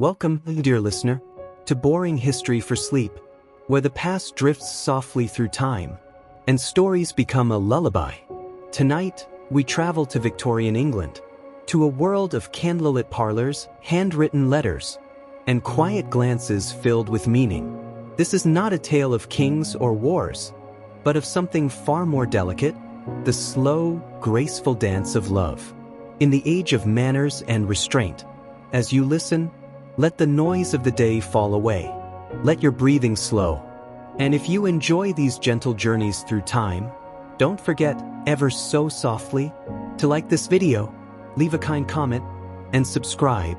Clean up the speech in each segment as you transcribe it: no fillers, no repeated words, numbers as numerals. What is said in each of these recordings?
Welcome, dear listener, to Boring History for Sleep, where the past drifts softly through time, and stories become a lullaby. Tonight, we travel to Victorian England, to a world of candlelit parlors, handwritten letters, and quiet glances filled with meaning. This is not a tale of kings or wars, but of something far more delicate, the slow, graceful dance of love. In the age of manners and restraint, as you listen, let the noise of the day fall away. Let your breathing slow. And if you enjoy these gentle journeys through time, don't forget, ever so softly, to like this video, leave a kind comment, and subscribe,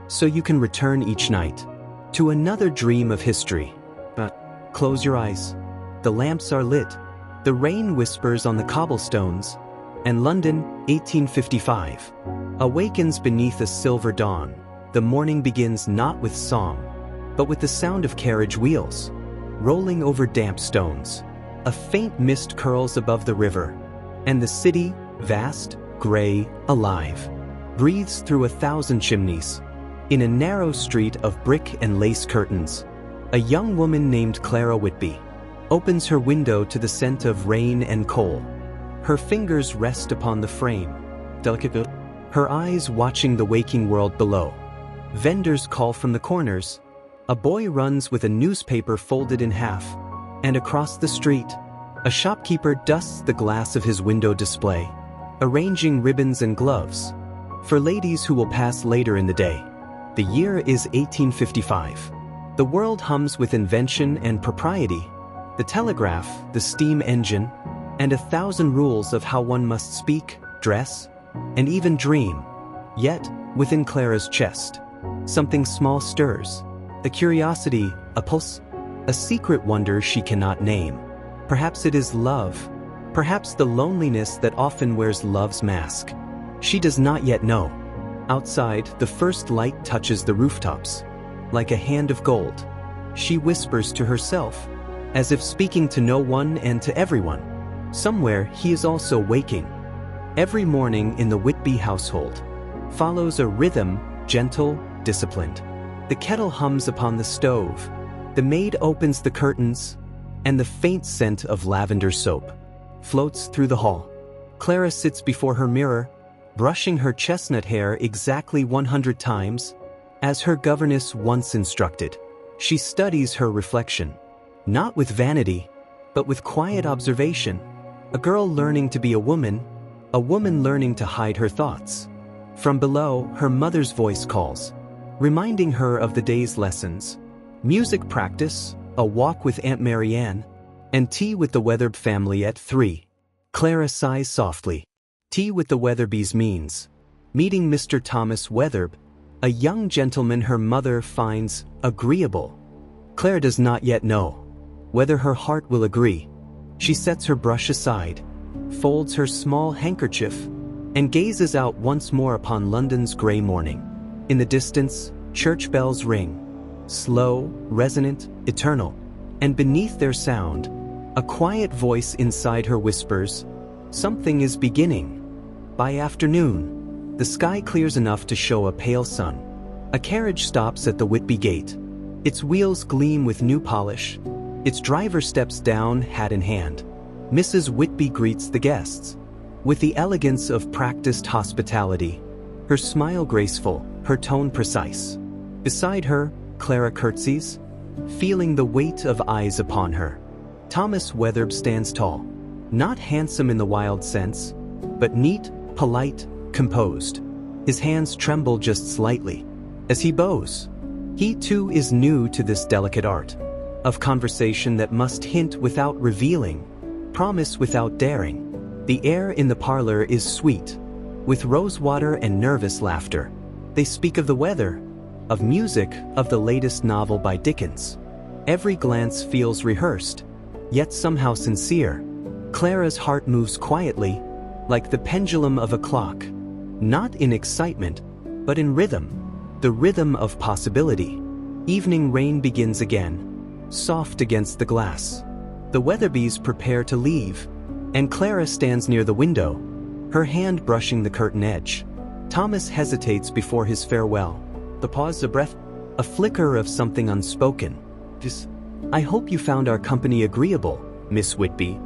so you can return each night to another dream of history. But close your eyes. The lamps are lit. The rain whispers on the cobblestones, and London, 1855, awakens beneath a silver dawn. The morning begins not with song, but with the sound of carriage wheels rolling over damp stones. A faint mist curls above the river, and the city, vast, gray, alive, breathes through 1,000 chimneys. In a narrow street of brick and lace curtains, a young woman named Clara Whitby opens her window to the scent of rain and coal. Her fingers rest upon the frame, delicate, her eyes watching the waking world below. Vendors call from the corners. A boy runs with a newspaper folded in half, and across the street, a shopkeeper dusts the glass of his window display, arranging ribbons and gloves for ladies who will pass later in the day. The year is 1855. The world hums with invention and propriety. The telegraph, the steam engine, and 1,000 rules of how one must speak, dress, and even dream. Yet, within Clara's chest, something small stirs. A curiosity, a pulse, a secret wonder she cannot name. Perhaps it is love. Perhaps the loneliness that often wears love's mask. She does not yet know. Outside, the first light touches the rooftops. Like a hand of gold, she whispers to herself, as if speaking to no one and to everyone. Somewhere, he is also waking. Every morning in the Whitby household follows a rhythm, gentle, disciplined. The kettle hums upon the stove. The maid opens the curtains, and the faint scent of lavender soap floats through the hall. Clara sits before her mirror, brushing her chestnut hair exactly 100 times, as her governess once instructed. She studies her reflection, not with vanity, but with quiet observation. A girl learning to be a woman learning to hide her thoughts. From below, her mother's voice calls, reminding her of the day's lessons, music practice, a walk with Aunt Marianne, and tea with the Wetherby family at 3. Clara sighs softly. Tea with the Wetherbys means meeting Mr. Thomas Wetherby, a young gentleman her mother finds agreeable. Clara does not yet know whether her heart will agree. She sets her brush aside, folds her small handkerchief, and gazes out once more upon London's grey morning. In the distance, church bells ring, slow, resonant, eternal, and beneath their sound, a quiet voice inside her whispers, "Something is beginning." By afternoon, the sky clears enough to show a pale sun. A carriage stops at the Whitby gate. Its wheels gleam with new polish. Its driver steps down, hat in hand. Mrs. Whitby greets the guests with the elegance of practiced hospitality, her smile graceful, her tone precise. Beside her, Clara curtsies, feeling the weight of eyes upon her. Thomas Wetherby stands tall, not handsome in the wild sense, but neat, polite, composed. His hands tremble just slightly as he bows. He too is new to this delicate art of conversation that must hint without revealing, promise without daring. The air in the parlor is sweet, with rosewater and nervous laughter. They speak of the weather, of music, of the latest novel by Dickens. Every glance feels rehearsed, yet somehow sincere. Clara's heart moves quietly, like the pendulum of a clock, not in excitement, but in rhythm, the rhythm of possibility. Evening rain begins again, soft against the glass. The Wetherbys prepare to leave, and Clara stands near the window, her hand brushing the curtain edge. Thomas hesitates before his farewell. The pause, a breath, a flicker of something unspoken. I hope you found our company agreeable, Miss Whitby."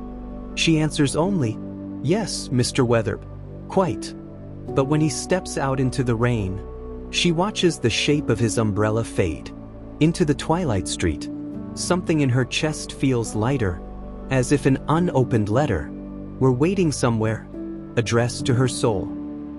She answers only, "Yes, Mr. Wetherby, quite." But when he steps out into the rain, she watches the shape of his umbrella fade into the twilight street. Something in her chest feels lighter, as if an unopened letter were waiting somewhere, addressed to her soul.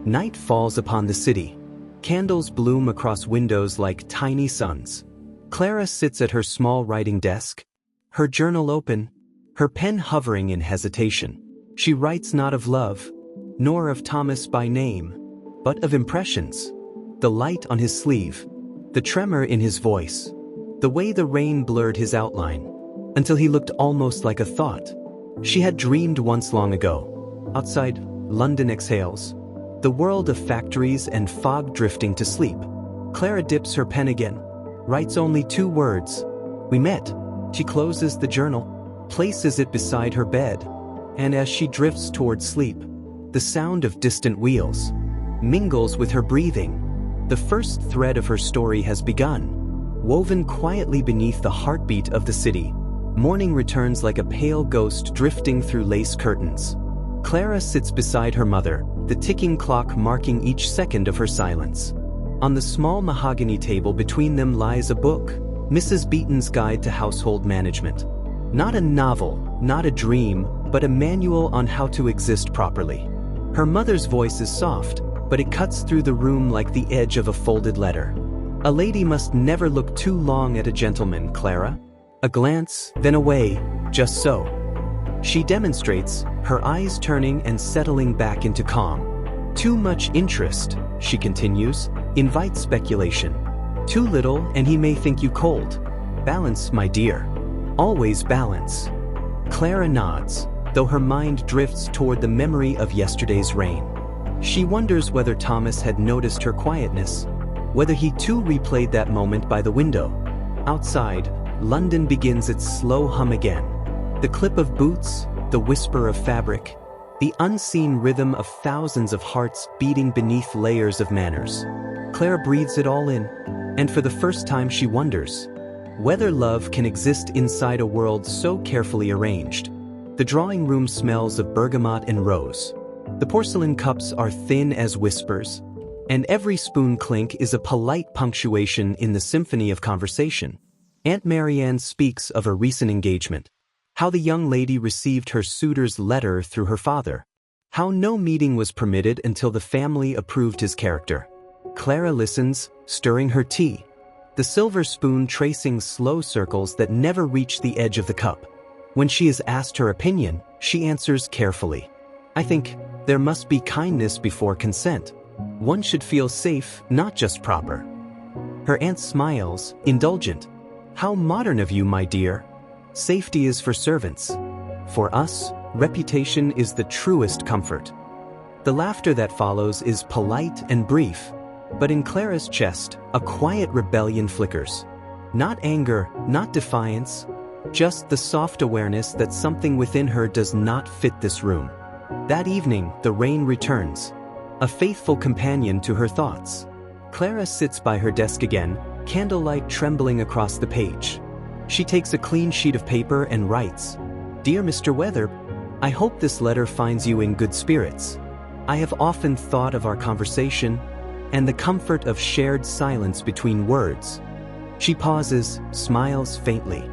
Night falls upon the city. Candles bloom across windows like tiny suns. Clara sits at her small writing desk, her journal open, her pen hovering in hesitation. She writes not of love, nor of Thomas by name, but of impressions. The light on his sleeve, the tremor in his voice, the way the rain blurred his outline, until he looked almost like a thought she had dreamed once long ago. Outside, London exhales, the world of factories and fog drifting to sleep. Clara dips her pen again, writes only 2 words, "We met." She closes the journal, places it beside her bed, and as she drifts toward sleep, the sound of distant wheels mingles with her breathing. The first thread of her story has begun, woven quietly beneath the heartbeat of the city. Morning returns like a pale ghost drifting through lace curtains. Clara sits beside her mother, the ticking clock marking each second of her silence. On the small mahogany table between them lies a book, Mrs. Beeton's Guide to Household Management. Not a novel, not a dream, but a manual on how to exist properly. Her mother's voice is soft, but it cuts through the room like the edge of a folded letter. "A lady must never look too long at a gentleman, Clara. A glance, then away, just so." She demonstrates, her eyes turning and settling back into calm. "Too much interest," she continues, "invites speculation. Too little and he may think you cold. Balance, my dear. Always balance." Clara nods, though her mind drifts toward the memory of yesterday's rain. She wonders whether Thomas had noticed her quietness, whether he too replayed that moment by the window. Outside, London begins its slow hum again. The clip of boots, the whisper of fabric, the unseen rhythm of thousands of hearts beating beneath layers of manners. Clara breathes it all in, and for the first time she wonders whether love can exist inside a world so carefully arranged. The drawing room smells of bergamot and rose. The porcelain cups are thin as whispers, and every spoon clink is a polite punctuation in the symphony of conversation. Aunt Marianne speaks of a recent engagement, how the young lady received her suitor's letter through her father, how no meeting was permitted until the family approved his character. Clara listens, stirring her tea, the silver spoon tracing slow circles that never reach the edge of the cup. When she is asked her opinion, she answers carefully, "I think there must be kindness before consent. One should feel safe, not just proper." Her aunt smiles, indulgent. "How modern of you, my dear. Safety is for servants. For us, reputation is the truest comfort." The laughter that follows is polite and brief, but in Clara's chest, a quiet rebellion flickers. Not anger, not defiance, just the soft awareness that something within her does not fit this room. That evening, the rain returns, a faithful companion to her thoughts. Clara sits by her desk again, candlelight trembling across the page. She takes a clean sheet of paper and writes, "Dear Mr. Wetherby, I hope this letter finds you in good spirits. I have often thought of our conversation and the comfort of shared silence between words." She pauses, smiles faintly,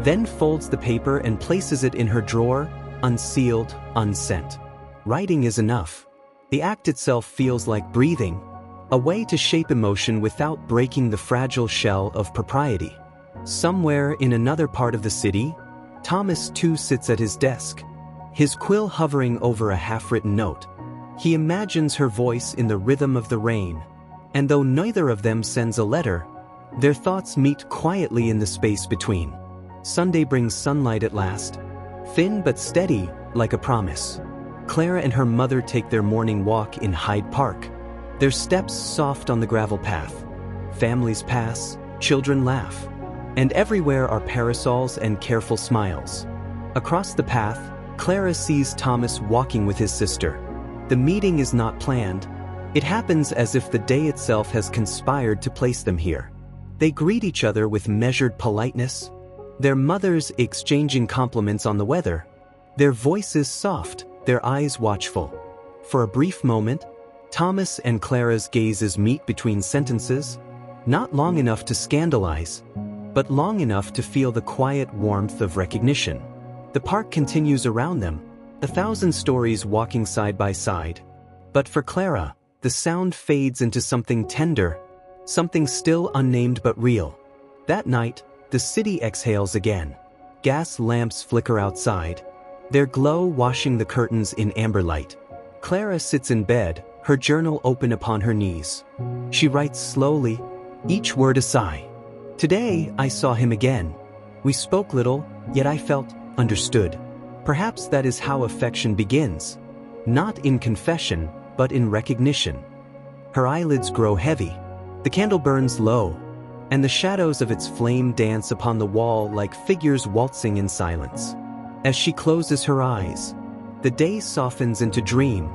then folds the paper and places it in her drawer, unsealed, unsent. Writing is enough. The act itself feels like breathing, a way to shape emotion without breaking the fragile shell of propriety. Somewhere in another part of the city, Thomas too sits at his desk, his quill hovering over a half-written note. He imagines her voice in the rhythm of the rain, and though neither of them sends a letter, their thoughts meet quietly in the space between. Sunday brings sunlight at last, thin but steady, like a promise. Clara and her mother take their morning walk in Hyde Park, their steps soft on the gravel path. Families pass, children laugh, and everywhere are parasols and careful smiles. Across the path, Clara sees Thomas walking with his sister. The meeting is not planned. It happens as if the day itself has conspired to place them here. They greet each other with measured politeness, their mothers exchanging compliments on the weather, their voices soft, their eyes watchful. For a brief moment, Thomas and Clara's gazes meet between sentences, not long enough to scandalize, but long enough to feel the quiet warmth of recognition. The park continues around them, 1,000 stories walking side by side. But for Clara, the sound fades into something tender, something still unnamed but real. That night, the city exhales again. Gas lamps flicker outside, their glow washing the curtains in amber light. Clara sits in bed, her journal open upon her knees. She writes slowly, each word a sigh. Today, I saw him again. We spoke little, yet I felt understood. Perhaps that is how affection begins. Not in confession, but in recognition. Her eyelids grow heavy. The candle burns low, and the shadows of its flame dance upon the wall like figures waltzing in silence. As she closes her eyes, the day softens into dream,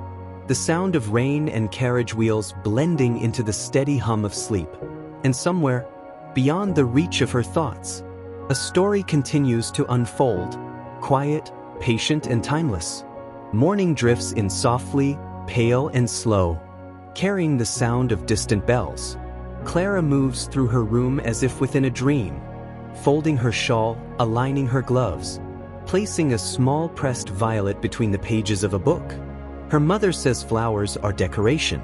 the sound of rain and carriage wheels blending into the steady hum of sleep. And somewhere, beyond the reach of her thoughts, a story continues to unfold, quiet, patient, and timeless. Morning drifts in softly, pale and slow, carrying the sound of distant bells. Clara moves through her room as if within a dream, folding her shawl, aligning her gloves, placing a small pressed violet between the pages of a book. Her mother says flowers are decoration,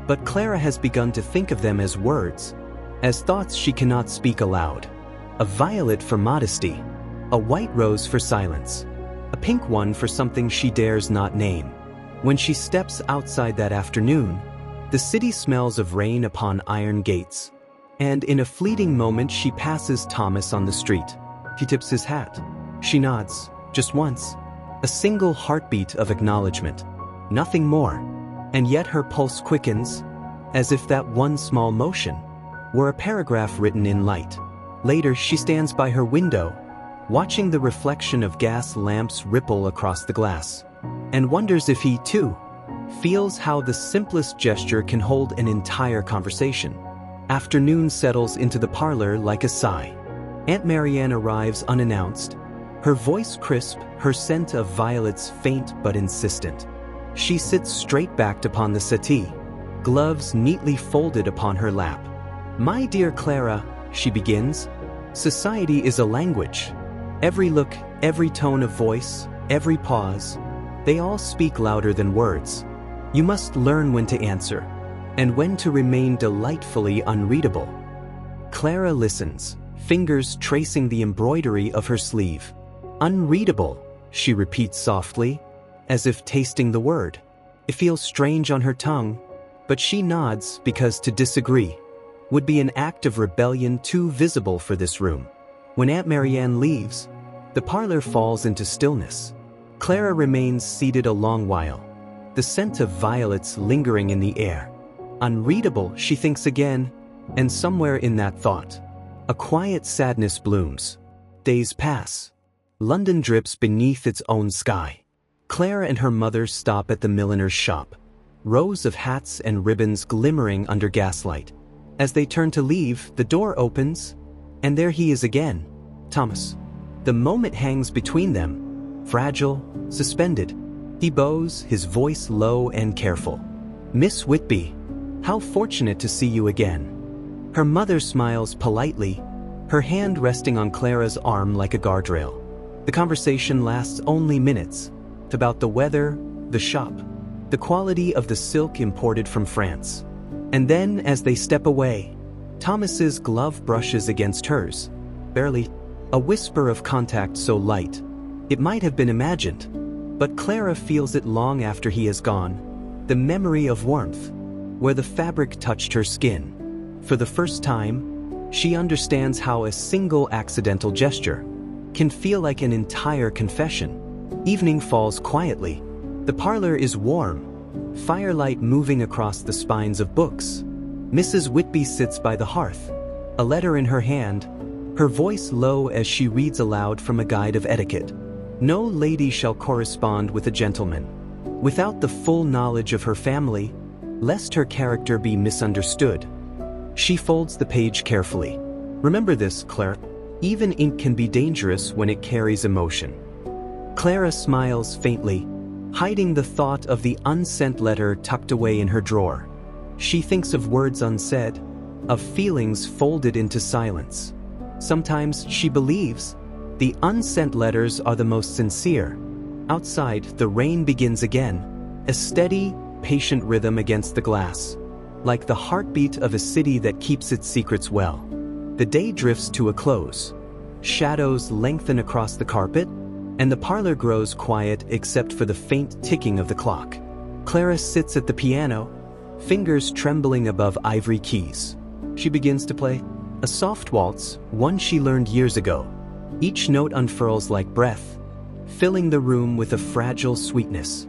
but Clara has begun to think of them as words, as thoughts she cannot speak aloud. A violet for modesty, a white rose for silence, a pink one for something she dares not name. When she steps outside that afternoon, the city smells of rain upon iron gates, and in a fleeting moment she passes Thomas on the street. He tips his hat. She nods, just once, a single heartbeat of acknowledgement, nothing more, and yet her pulse quickens, as if that one small motion were a paragraph written in light. Later, she stands by her window, watching the reflection of gas lamps ripple across the glass, and wonders if he, too, feels how the simplest gesture can hold an entire conversation. Afternoon settles into the parlor like a sigh. Aunt Marianne arrives unannounced, her voice crisp, her scent of violets faint but insistent. She sits straight-backed upon the settee, gloves neatly folded upon her lap. "My dear Clara," she begins, "society is a language. Every look, every tone of voice, every pause, they all speak louder than words. You must learn when to answer, and when to remain delightfully unreadable." Clara listens, fingers tracing the embroidery of her sleeve. "Unreadable," she repeats softly, as if tasting the word. It feels strange on her tongue, but she nods because to disagree would be an act of rebellion too visible for this room. When Aunt Marianne leaves, the parlor falls into stillness. Clara remains seated a long while, the scent of violets lingering in the air. Unreadable, she thinks again, and somewhere in that thought, a quiet sadness blooms. Days pass. London drips beneath its own sky. Clara and her mother stop at the milliner's shop, rows of hats and ribbons glimmering under gaslight. As they turn to leave, the door opens, and there he is again, Thomas. The moment hangs between them, fragile, suspended. He bows, his voice low and careful. "Miss Whitby, how fortunate to see you again." Her mother smiles politely, her hand resting on Clara's arm like a guardrail. The conversation lasts only minutes, about the weather, the shop, the quality of the silk imported from France. And then, as they step away, Thomas's glove brushes against hers, barely, a whisper of contact so light, it might have been imagined. But Clara feels it long after he has gone, the memory of warmth, where the fabric touched her skin. For the first time, she understands how a single accidental gesture can feel like an entire confession. Evening falls quietly. The parlor is warm, firelight moving across the spines of books. Mrs. Whitby sits by the hearth, a letter in her hand, her voice low as she reads aloud from a guide of etiquette. "No lady shall correspond with a gentleman without the full knowledge of her family, lest her character be misunderstood." She folds the page carefully. Remember this, Clara. Even ink can be dangerous when it carries emotion. Clara smiles faintly, hiding the thought of the unsent letter tucked away in her drawer. She thinks of words unsaid, of feelings folded into silence. Sometimes she believes the unsent letters are the most sincere. Outside, the rain begins again, a steady, patient rhythm against the glass, like the heartbeat of a city that keeps its secrets well. The day drifts to a close. Shadows lengthen across the carpet, and the parlor grows quiet except for the faint ticking of the clock. Clara sits at the piano, fingers trembling above ivory keys. She begins to play a soft waltz, one she learned years ago. Each note unfurls like breath, filling the room with a fragile sweetness.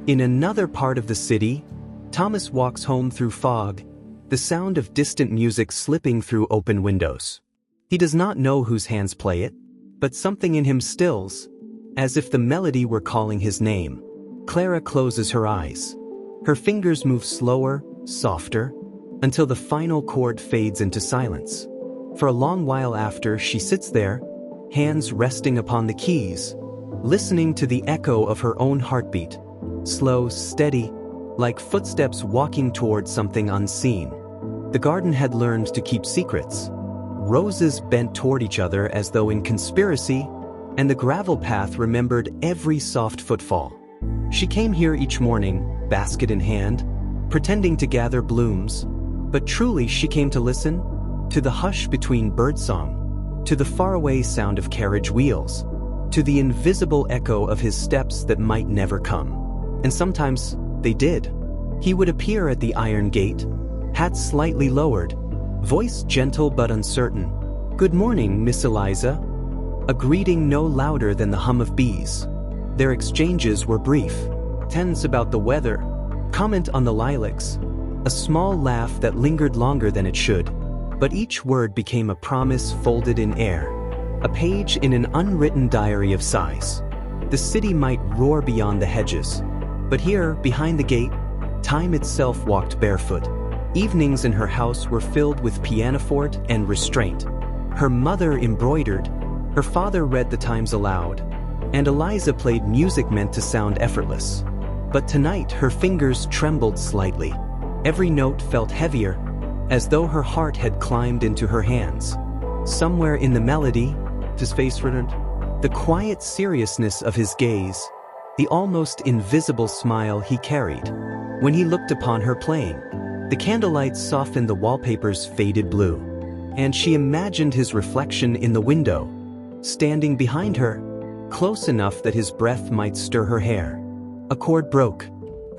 In another part of the city, Thomas walks home through fog, the sound of distant music slipping through open windows. He does not know whose hands play it, but something in him stills, as if the melody were calling his name. Clara closes her eyes. Her fingers move slower, softer, until the final chord fades into silence. For a long while after, she sits there, hands resting upon the keys, listening to the echo of her own heartbeat, slow, steady, like footsteps walking toward something unseen. The garden had learned to keep secrets. Roses bent toward each other as though in conspiracy, and the gravel path remembered every soft footfall. She came here each morning, basket in hand, pretending to gather blooms, but truly she came to listen, to the hush between birdsong, to the faraway sound of carriage wheels, to the invisible echo of his steps that might never come. And sometimes they did. He would appear at the iron gate, hat slightly lowered, voice gentle but uncertain. "Good morning, Miss Eliza," a greeting no louder than the hum of bees. Their exchanges were brief. Tense about the weather, comment on the lilacs, a small laugh that lingered longer than it should. But each word became a promise folded in air, a page in an unwritten diary of sighs. The city might roar beyond the hedges, but here, behind the gate, time itself walked barefoot. Evenings in her house were filled with pianoforte and restraint. Her mother embroidered, her father read the Times aloud, and Eliza played music meant to sound effortless. But tonight her fingers trembled slightly. Every note felt heavier, as though her heart had climbed into her hands. Somewhere in the melody, his face reddened, the quiet seriousness of his gaze, the almost invisible smile he carried. When he looked upon her playing, the candlelight softened the wallpaper's faded blue, and she imagined his reflection in the window, standing behind her, close enough that his breath might stir her hair. A chord broke.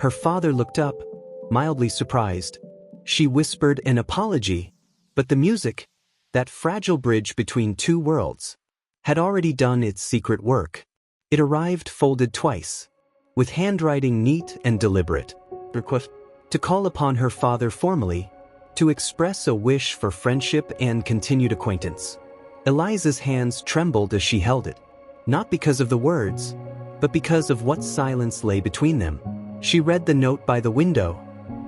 Her father looked up, mildly surprised. She whispered an apology, but the music, that fragile bridge between two worlds, had already done its secret work. It arrived folded twice, with handwriting neat and deliberate. Request to call upon her father formally, to express a wish for friendship and continued acquaintance. Eliza's hands trembled as she held it, not because of the words, but because of what silence lay between them. She read the note by the window,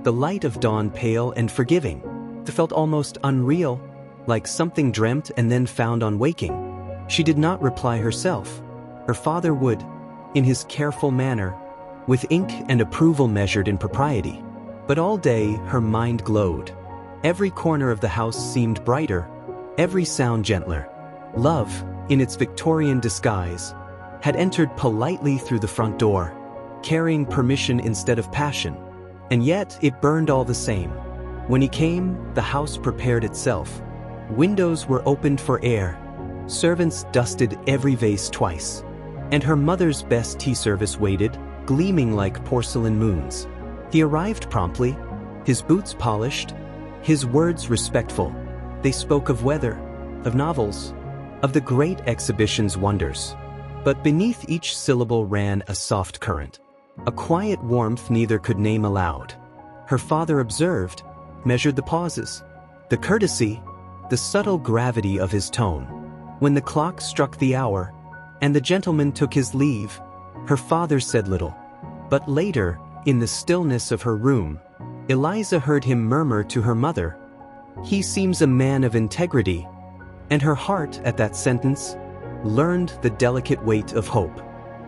the light of dawn pale and forgiving. It felt almost unreal, like something dreamt and then found on waking. She did not reply herself. Her father would, in his careful manner, with ink and approval measured in propriety. But all day her mind glowed. Every corner of the house seemed brighter, every sound gentler. Love, in its Victorian disguise, had entered politely through the front door, carrying permission instead of passion. And yet it burned all the same. When he came, the house prepared itself. Windows were opened for air. Servants dusted every vase twice. And her mother's best tea service waited, gleaming like porcelain moons. He arrived promptly, his boots polished, his words respectful. They spoke of weather, of novels, of the great exhibition's wonders. But beneath each syllable ran a soft current, a quiet warmth neither could name aloud. Her father observed, measured the pauses, the courtesy, the subtle gravity of his tone. When the clock struck the hour, and the gentleman took his leave, her father said little. But later, in the stillness of her room, Eliza heard him murmur to her mother, "He seems a man of integrity, And her heart, at that sentence, learned the delicate weight of hope.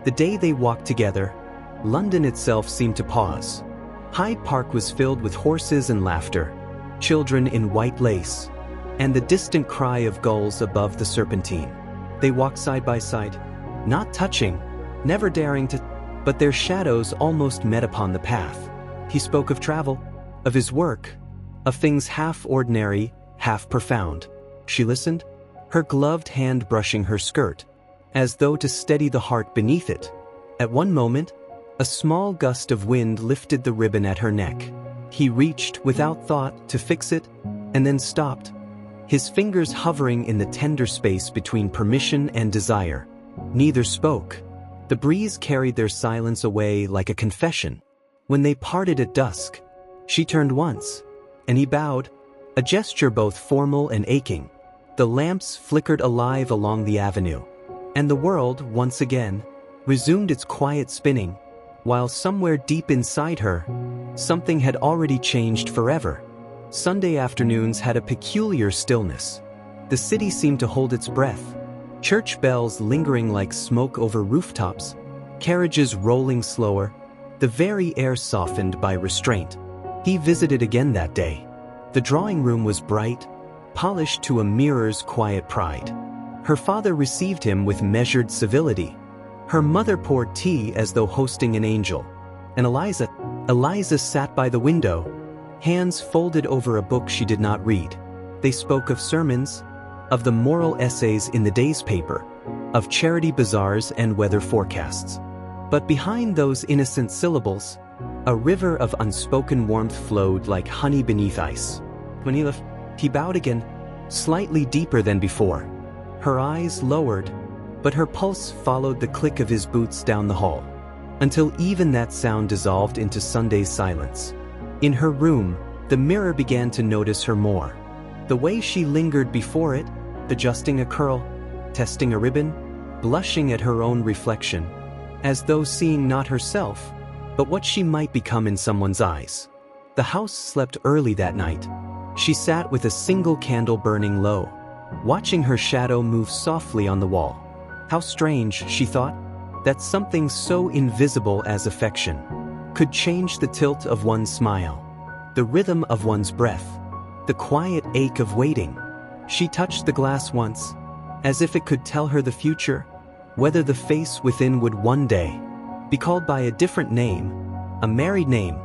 The day they walked together, London itself seemed to pause. Hyde Park was filled with horses and laughter, children in white lace, and the distant cry of gulls above the Serpentine. They walked side by side, not touching, never daring to, but their shadows almost met upon the path. He spoke of travel, of his work, of things half ordinary, half profound. She listened, her gloved hand brushing her skirt, as though to steady the heart beneath it. At one moment, a small gust of wind lifted the ribbon at her neck. He reached, without thought, to fix it, and then stopped, his fingers hovering in the tender space between permission and desire. Neither spoke. The breeze carried their silence away like a confession. When they parted at dusk, she turned once, and he bowed, a gesture both formal and aching. The lamps flickered alive along the avenue, and the world, once again, resumed its quiet spinning, while somewhere deep inside her, something had already changed forever. Sunday afternoons had a peculiar stillness. The city seemed to hold its breath, church bells lingering like smoke over rooftops, carriages rolling slower, the very air softened by restraint. He visited again that day. The drawing room was bright, polished to a mirror's quiet pride. Her father received him with measured civility. Her mother poured tea as though hosting an angel. And Eliza sat by the window, hands folded over a book she did not read. They spoke of sermons, of the moral essays in the day's paper, of charity bazaars and weather forecasts. But behind those innocent syllables, a river of unspoken warmth flowed like honey beneath ice. When he left, he bowed again, slightly deeper than before. Her eyes lowered, but her pulse followed the click of his boots down the hall, until even that sound dissolved into Sunday's silence. In her room, the mirror began to notice her more. The way she lingered before it, adjusting a curl, testing a ribbon, blushing at her own reflection, as though seeing not herself, but what she might become in someone's eyes. The house slept early that night. She sat with a single candle burning low, watching her shadow move softly on the wall. How strange, she thought, that something so invisible as affection could change the tilt of one's smile, the rhythm of one's breath, the quiet ache of waiting. She touched the glass once, as if it could tell her the future, whether the face within would one day be called by a different name, a married name,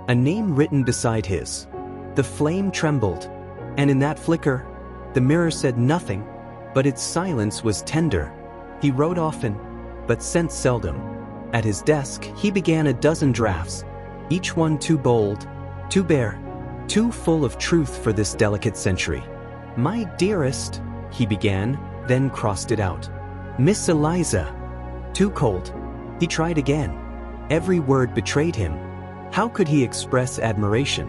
a name written beside his. The flame trembled, and in that flicker, the mirror said nothing, but its silence was tender. He wrote often, but sent seldom. At his desk, he began a dozen drafts, each one too bold, too bare, too full of truth for this delicate century. "My dearest," he began, then crossed it out. "Miss Eliza." Too cold. He tried again. Every word betrayed him. How could he express admiration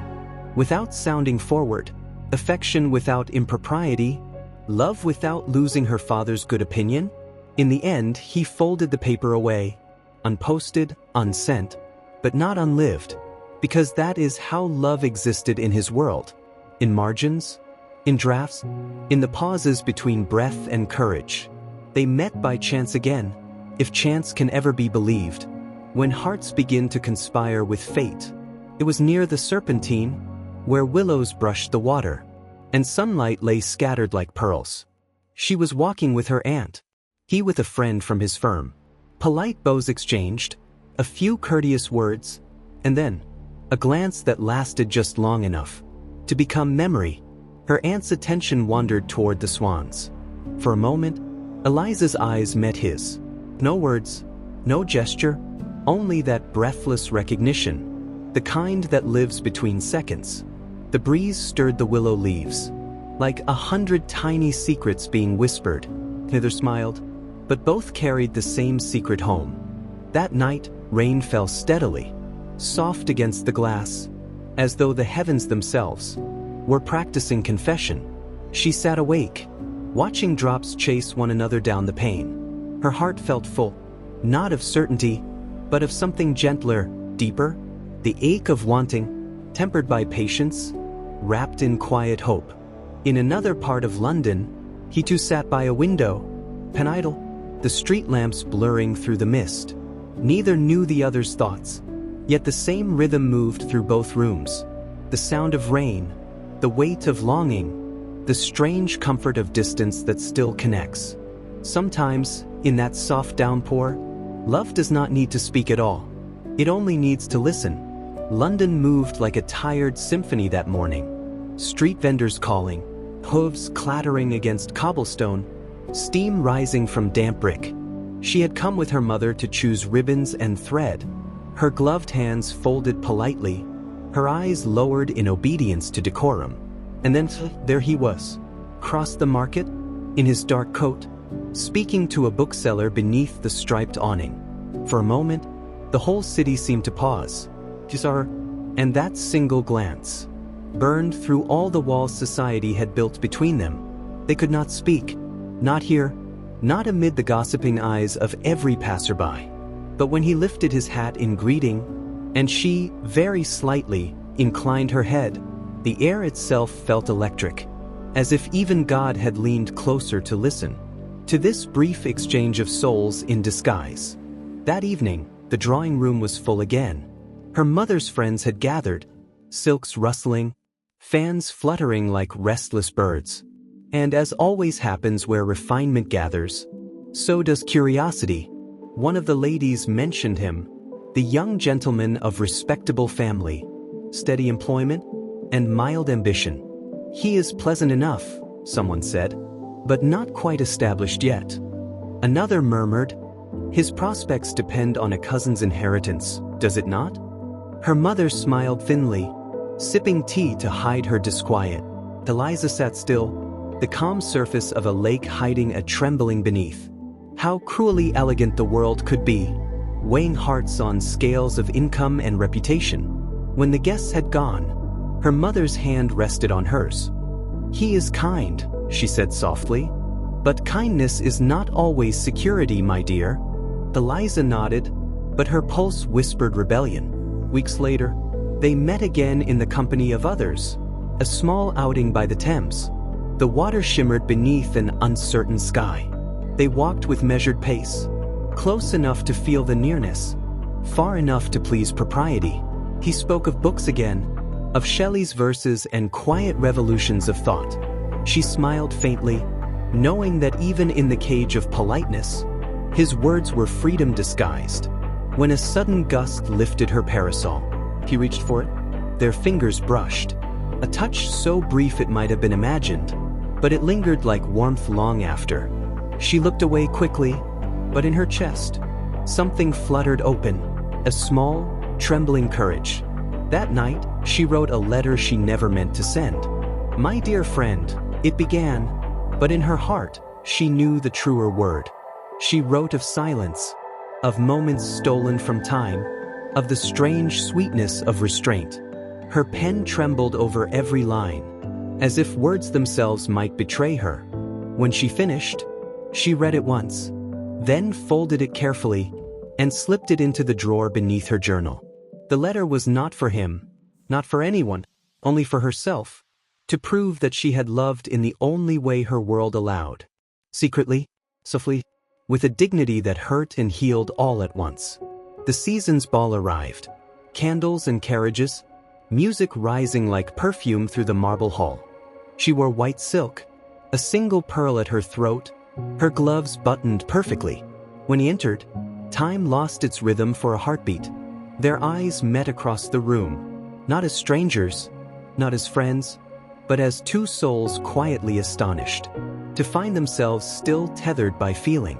without sounding forward, affection without impropriety, love without losing her father's good opinion? In the end, he folded the paper away, unposted, unsent, but not unlived, because that is how love existed in his world, in margins, in drafts, in the pauses between breath and courage. They met by chance again, if chance can ever be believed, when hearts begin to conspire with fate. It was near the Serpentine, where willows brushed the water, and sunlight lay scattered like pearls. She was walking with her aunt, he with a friend from his firm. Polite bows exchanged, a few courteous words, and then a glance that lasted just long enough to become memory. Her aunt's attention wandered toward the swans. For a moment, Eliza's eyes met his. No words, no gesture, only that breathless recognition, the kind that lives between seconds. The breeze stirred the willow leaves, like 100 tiny secrets being whispered. Neither smiled, but both carried the same secret home. That night, rain fell steadily, soft against the glass, as though the heavens themselves were practicing confession. She sat awake, watching drops chase one another down the pane. Her heart felt full, not of certainty, but of something gentler, deeper, the ache of wanting, tempered by patience, wrapped in quiet hope. In another part of London, He too sat by a window, pen idle, the street lamps blurring through the mist. Neither knew the other's thoughts, yet the same rhythm moved through both rooms. The sound of rain, the weight of longing, the strange comfort of distance that still connects. Sometimes, in that soft downpour, love does not need to speak at all. It only needs to listen. London moved like a tired symphony that morning. Street vendors calling, hooves clattering against cobblestone, steam rising from damp brick. She had come with her mother to choose ribbons and thread, her gloved hands folded politely, her eyes lowered in obedience to decorum. And then there he was, across the market, in his dark coat, speaking to a bookseller beneath the striped awning. For a moment, the whole city seemed to pause. She saw her, and that single glance burned through all the walls society had built between them. They could not speak, not hear, not amid the gossiping eyes of every passerby. But when he lifted his hat in greeting, and she, very slightly, inclined her head, the air itself felt electric, as if even God had leaned closer to listen to this brief exchange of souls in disguise. That evening, the drawing room was full again. Her mother's friends had gathered, silks rustling, fans fluttering like restless birds. And as always happens where refinement gathers, so does curiosity. One of the ladies mentioned him, the young gentleman of respectable family, steady employment, and mild ambition. He is pleasant enough, someone said, but not quite established yet. Another murmured, his prospects depend on a cousin's inheritance, does it not? Her mother smiled thinly, sipping tea to hide her disquiet. Eliza sat still, the calm surface of a lake hiding a trembling beneath. How cruelly elegant the world could be, weighing hearts on scales of income and reputation. When the guests had gone, her mother's hand rested on hers. He is kind, she said softly, but kindness is not always security, my dear. Eliza nodded, but her pulse whispered rebellion. Weeks later, they met again in the company of others, a small outing by the Thames. The water shimmered beneath an uncertain sky. They walked with measured pace, close enough to feel the nearness, far enough to please propriety. He spoke of books again, of Shelley's verses and quiet revolutions of thought. She smiled faintly, knowing that even in the cage of politeness, his words were freedom disguised. When a sudden gust lifted her parasol, he reached for it. Their fingers brushed, a touch so brief it might have been imagined, but it lingered like warmth long after. She looked away quickly, but in her chest, something fluttered open, a small, trembling courage. That night, she wrote a letter she never meant to send. My dear friend, it began, but in her heart, she knew the truer word. She wrote of silence, of moments stolen from time, of the strange sweetness of restraint. Her pen trembled over every line, as if words themselves might betray her. When she finished, she read it once, then folded it carefully, and slipped it into the drawer beneath her journal. The letter was not for him, not for anyone, only for herself, to prove that she had loved in the only way her world allowed. Secretly, softly, with a dignity that hurt and healed all at once. The season's ball arrived. Candles and carriages, music rising like perfume through the marble hall. She wore white silk, a single pearl at her throat, her gloves buttoned perfectly. When he entered, time lost its rhythm for a heartbeat. Their eyes met across the room, not as strangers, not as friends, but as two souls quietly astonished to find themselves still tethered by feeling.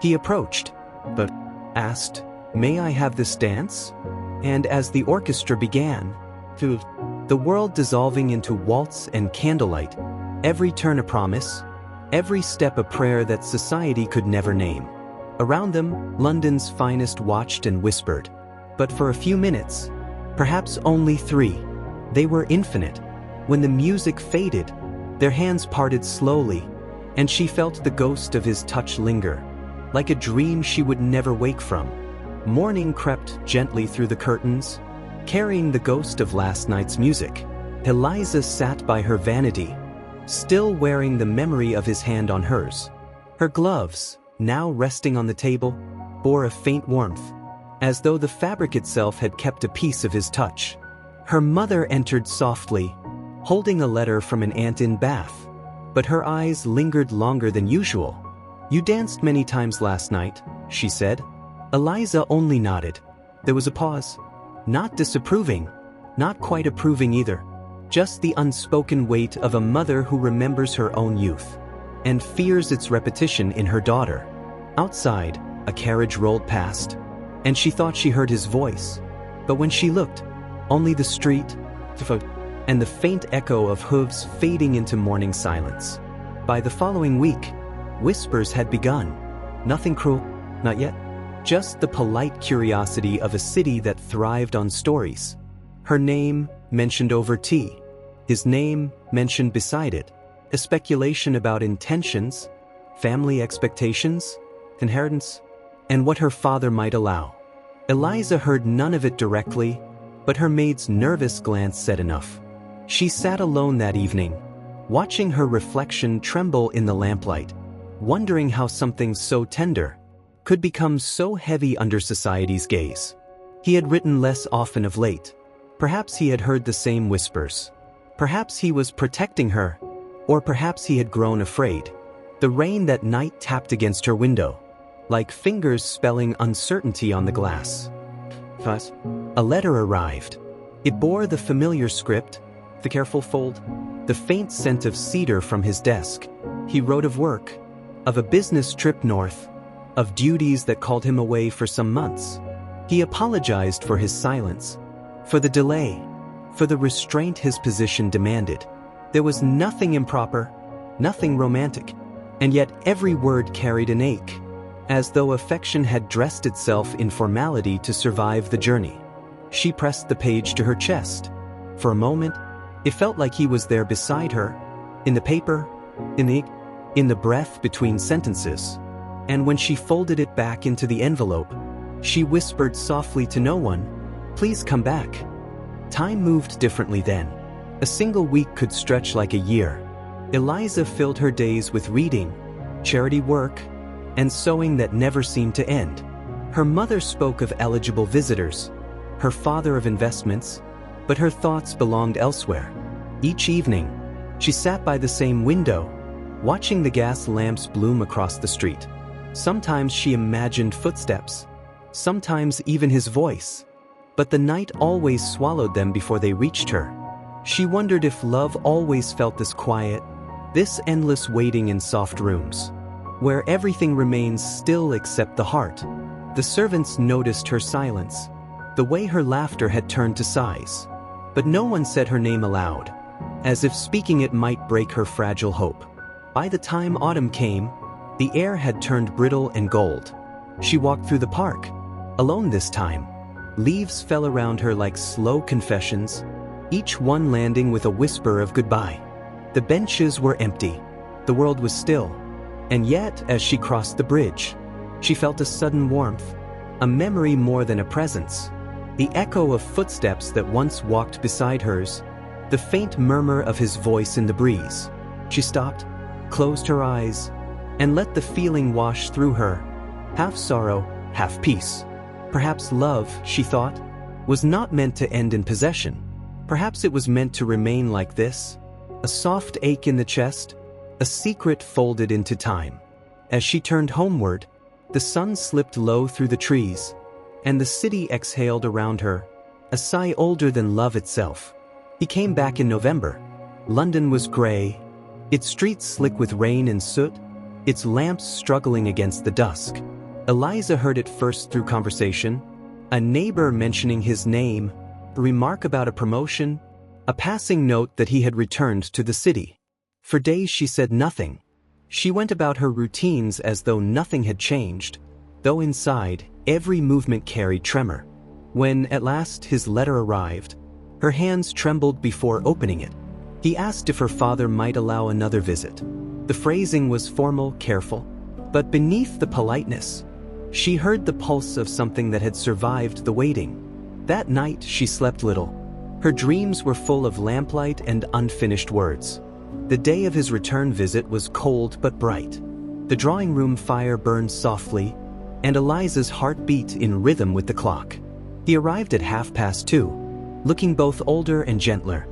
He approached, but asked, "May I have this dance?" And as the orchestra began, the world dissolving into waltz and candlelight, every turn a promise, every step a prayer that society could never name. Around them, London's finest watched and whispered. But for a few minutes, perhaps only 3, they were infinite. When the music faded, their hands parted slowly, and she felt the ghost of his touch linger, like a dream she would never wake from. Morning crept gently through the curtains, carrying the ghost of last night's music. Eliza sat by her vanity, still wearing the memory of his hand on hers. Her gloves, now resting on the table, bore a faint warmth, as though the fabric itself had kept a piece of his touch. Her mother entered softly, holding a letter from an aunt in Bath, but her eyes lingered longer than usual. "You danced many times last night," she said. Eliza only nodded. There was a pause. Not disapproving, not quite approving either. Just the unspoken weight of a mother who remembers her own youth and fears its repetition in her daughter. Outside, a carriage rolled past, and she thought she heard his voice. But when she looked, only the street, and the faint echo of hooves fading into morning silence. By the following week, whispers had begun. Nothing cruel, not yet. Just the polite curiosity of a city that thrived on stories. Her name mentioned over tea. His name mentioned beside it. A speculation about intentions, family expectations, inheritance, and what her father might allow. Eliza heard none of it directly, but her maid's nervous glance said enough. She sat alone that evening, watching her reflection tremble in the lamplight, wondering how something so tender could become so heavy under society's gaze. He had written less often of late. Perhaps he had heard the same whispers. Perhaps he was protecting her, or perhaps he had grown afraid. The rain that night tapped against her window, like fingers spelling uncertainty on the glass. Thus, a letter arrived. It bore the familiar script, the careful fold, the faint scent of cedar from his desk. He wrote of work, of a business trip north, of duties that called him away for some months. He apologized for his silence, for the delay, for the restraint his position demanded. There was nothing improper, nothing romantic, and yet every word carried an ache, as though affection had dressed itself in formality to survive the journey. She pressed the page to her chest. For a moment, it felt like he was there beside her, in the paper, in the breath between sentences. And when she folded it back into the envelope, she whispered softly to no one, "Please come back." Time moved differently then. A single week could stretch like a year. Eliza filled her days with reading, charity work, and sewing that never seemed to end. Her mother spoke of eligible visitors, her father of investments, but her thoughts belonged elsewhere. Each evening, she sat by the same window, watching the gas lamps bloom across the street. Sometimes she imagined footsteps, sometimes even his voice, but the night always swallowed them before they reached her. She wondered if love always felt this quiet, this endless waiting in soft rooms, where everything remains still except the heart. The servants noticed her silence, the way her laughter had turned to sighs, but no one said her name aloud, as if speaking it might break her fragile hope. By the time autumn came, the air had turned brittle and gold. She walked through the park, alone this time. Leaves fell around her like slow confessions, each one landing with a whisper of goodbye. The benches were empty. The world was still. And yet, as she crossed the bridge, she felt a sudden warmth, a memory more than a presence. The echo of footsteps that once walked beside hers, the faint murmur of his voice in the breeze. She stopped, closed her eyes, and let the feeling wash through her, half sorrow, half peace. Perhaps love, she thought, was not meant to end in possession. Perhaps it was meant to remain like this, a soft ache in the chest, a secret folded into time. As she turned homeward, the sun slipped low through the trees, and the city exhaled around her, a sigh older than love itself. He came back in November. London was gray, its streets slick with rain and soot, its lamps struggling against the dusk. Eliza heard it first through conversation, a neighbor mentioning his name, a remark about a promotion, a passing note that he had returned to the city. For days she said nothing. She went about her routines as though nothing had changed, though inside, every movement carried tremor. When, at last, his letter arrived, her hands trembled before opening it. He asked if her father might allow another visit. The phrasing was formal, careful, but beneath the politeness, she heard the pulse of something that had survived the waiting. That night she slept little. Her dreams were full of lamplight and unfinished words. The day of his return visit was cold but bright. The drawing room fire burned softly, and Eliza's heart beat in rhythm with the clock. He arrived at 2:30, looking both older and gentler.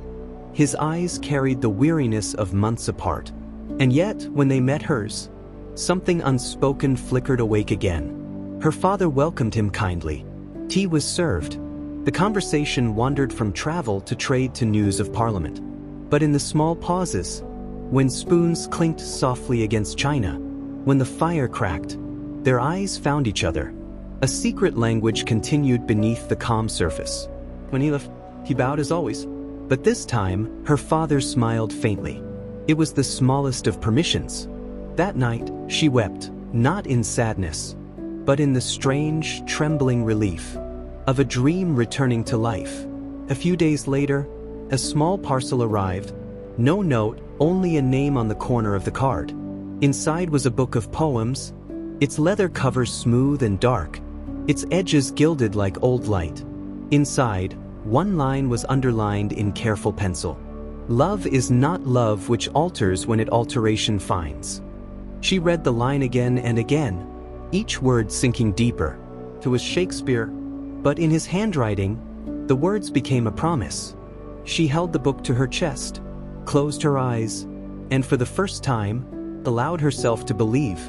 His eyes carried the weariness of months apart, and yet, when they met hers, something unspoken flickered awake again. Her father welcomed him kindly. Tea was served. The conversation wandered from travel to trade to news of Parliament. But in the small pauses, when spoons clinked softly against china, when the fire cracked, their eyes found each other. A secret language continued beneath the calm surface. When he left, he bowed as always. But this time, her father smiled faintly. It was the smallest of permissions. That night, she wept, not in sadness, but in the strange, trembling relief of a dream returning to life. A few days later, a small parcel arrived. No note, only a name on the corner of the card. Inside was a book of poems, its leather cover smooth and dark, its edges gilded like old light. Inside, one line was underlined in careful pencil. Love is not love which alters when it alteration finds. She read the line again and again, each word sinking deeper. It was Shakespeare, but in his handwriting, the words became a promise. She held the book to her chest, closed her eyes, and for the first time, allowed herself to believe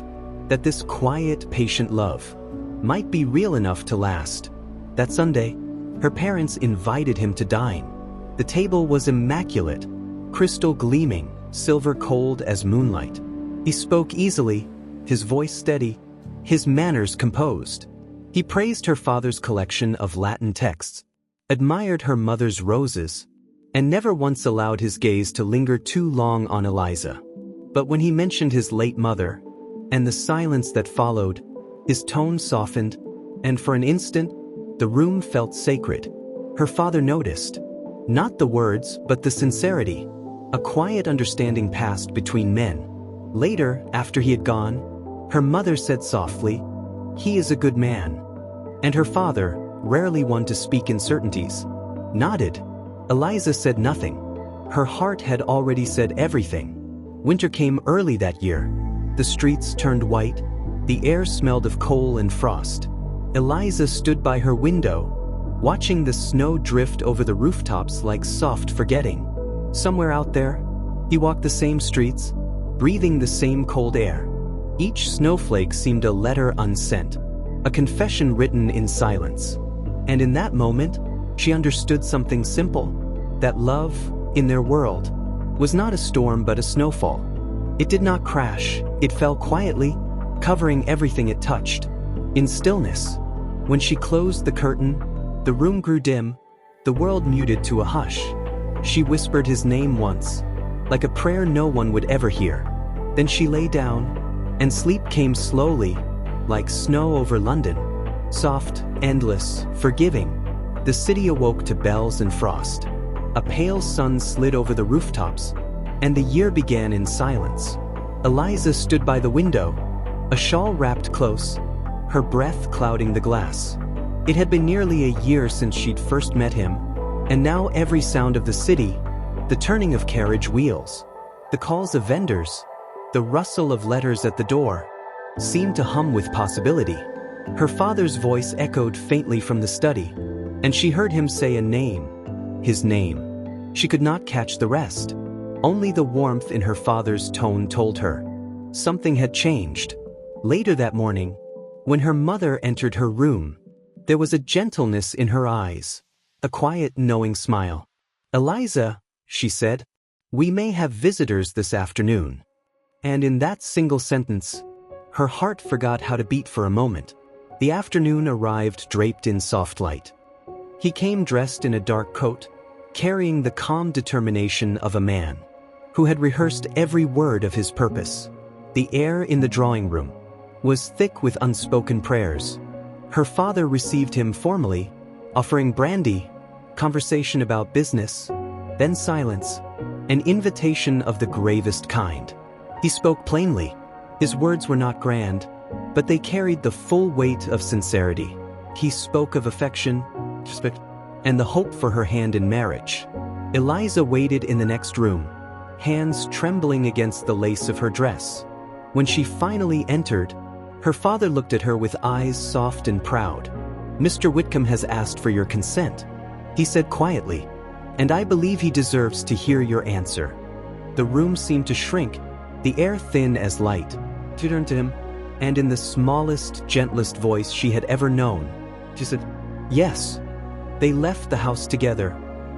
that this quiet, patient love might be real enough to last. That Sunday, her parents invited him to dine. The table was immaculate, crystal gleaming, silver cold as moonlight. He spoke easily, his voice steady, his manners composed. He praised her father's collection of Latin texts, admired her mother's roses, and never once allowed his gaze to linger too long on Eliza. But when he mentioned his late mother, and the silence that followed, his tone softened, and for an instant, the room felt sacred. Her father noticed, not the words, but the sincerity. A quiet understanding passed between men. Later, after he had gone, her mother said softly, "He is a good man." And her father, rarely one to speak in certainties, nodded. Eliza said nothing. Her heart had already said everything. Winter came early that year. The streets turned white. The air smelled of coal and frost. Eliza stood by her window, watching the snow drift over the rooftops like soft forgetting. Somewhere out there, he walked the same streets, breathing the same cold air. Each snowflake seemed a letter unsent, a confession written in silence. And in that moment, she understood something simple, that love, in their world, was not a storm but a snowfall. It did not crash, it fell quietly, covering everything it touched. In stillness, when she closed the curtain, the room grew dim, the world muted to a hush. She whispered his name once, like a prayer no one would ever hear. Then she lay down, and sleep came slowly, like snow over London. Soft, endless, forgiving. The city awoke to bells and frost. A pale sun slid over the rooftops, and the year began in silence. Eliza stood by the window, a shawl wrapped close, her breath clouding the glass. It had been nearly a year since she'd first met him, and now every sound of the city, the turning of carriage wheels, the calls of vendors, the rustle of letters at the door, seemed to hum with possibility. Her father's voice echoed faintly from the study, and she heard him say a name, his name. She could not catch the rest. Only the warmth in her father's tone told her something had changed. Later that morning, when her mother entered her room, there was a gentleness in her eyes, a quiet, knowing smile. "Eliza," she said, "we may have visitors this afternoon." And in that single sentence, her heart forgot how to beat for a moment. The afternoon arrived draped in soft light. He came dressed in a dark coat, carrying the calm determination of a man who had rehearsed every word of his purpose. The air in the drawing room was thick with unspoken prayers. Her father received him formally, offering brandy, conversation about business, then silence, an invitation of the gravest kind. He spoke plainly. His words were not grand, but they carried the full weight of sincerity. He spoke of affection, and the hope for her hand in marriage. Eliza waited in the next room, hands trembling against the lace of her dress. When she finally entered, her father looked at her with eyes soft and proud. "Mr. Whitcomb has asked for your consent," he said quietly, "and I believe he deserves to hear your answer." The room seemed to shrink, the air thin as light. She turned to him, and in the smallest, gentlest voice she had ever known, she said, "Yes." They left the house together,